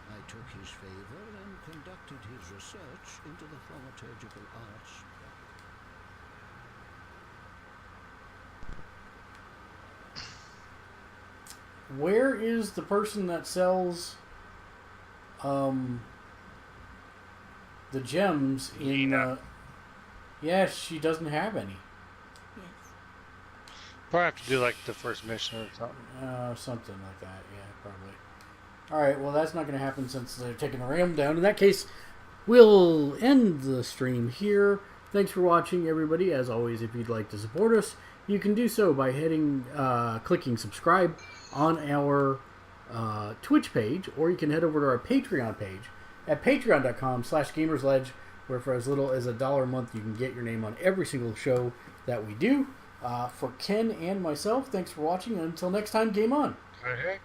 I took his favor and conducted his research into the thaumaturgical arts. Where is the person that sells the gems in yeah, she doesn't have any. Yes. Probably have to do like the first mission or something. Something like that, yeah, probably. Alright, well that's not going to happen since they're taking the ram down. In that case, we'll end the stream here. Thanks for watching, everybody. As always, if you'd like to support us, you can do so by clicking subscribe on our Twitch page, or you can head over to our Patreon page at patreon.com/gamersledge, where for as little as $1 a month, you can get your name on every single show that we do. For Ken and myself, thanks for watching, and until next time, game on. Okay.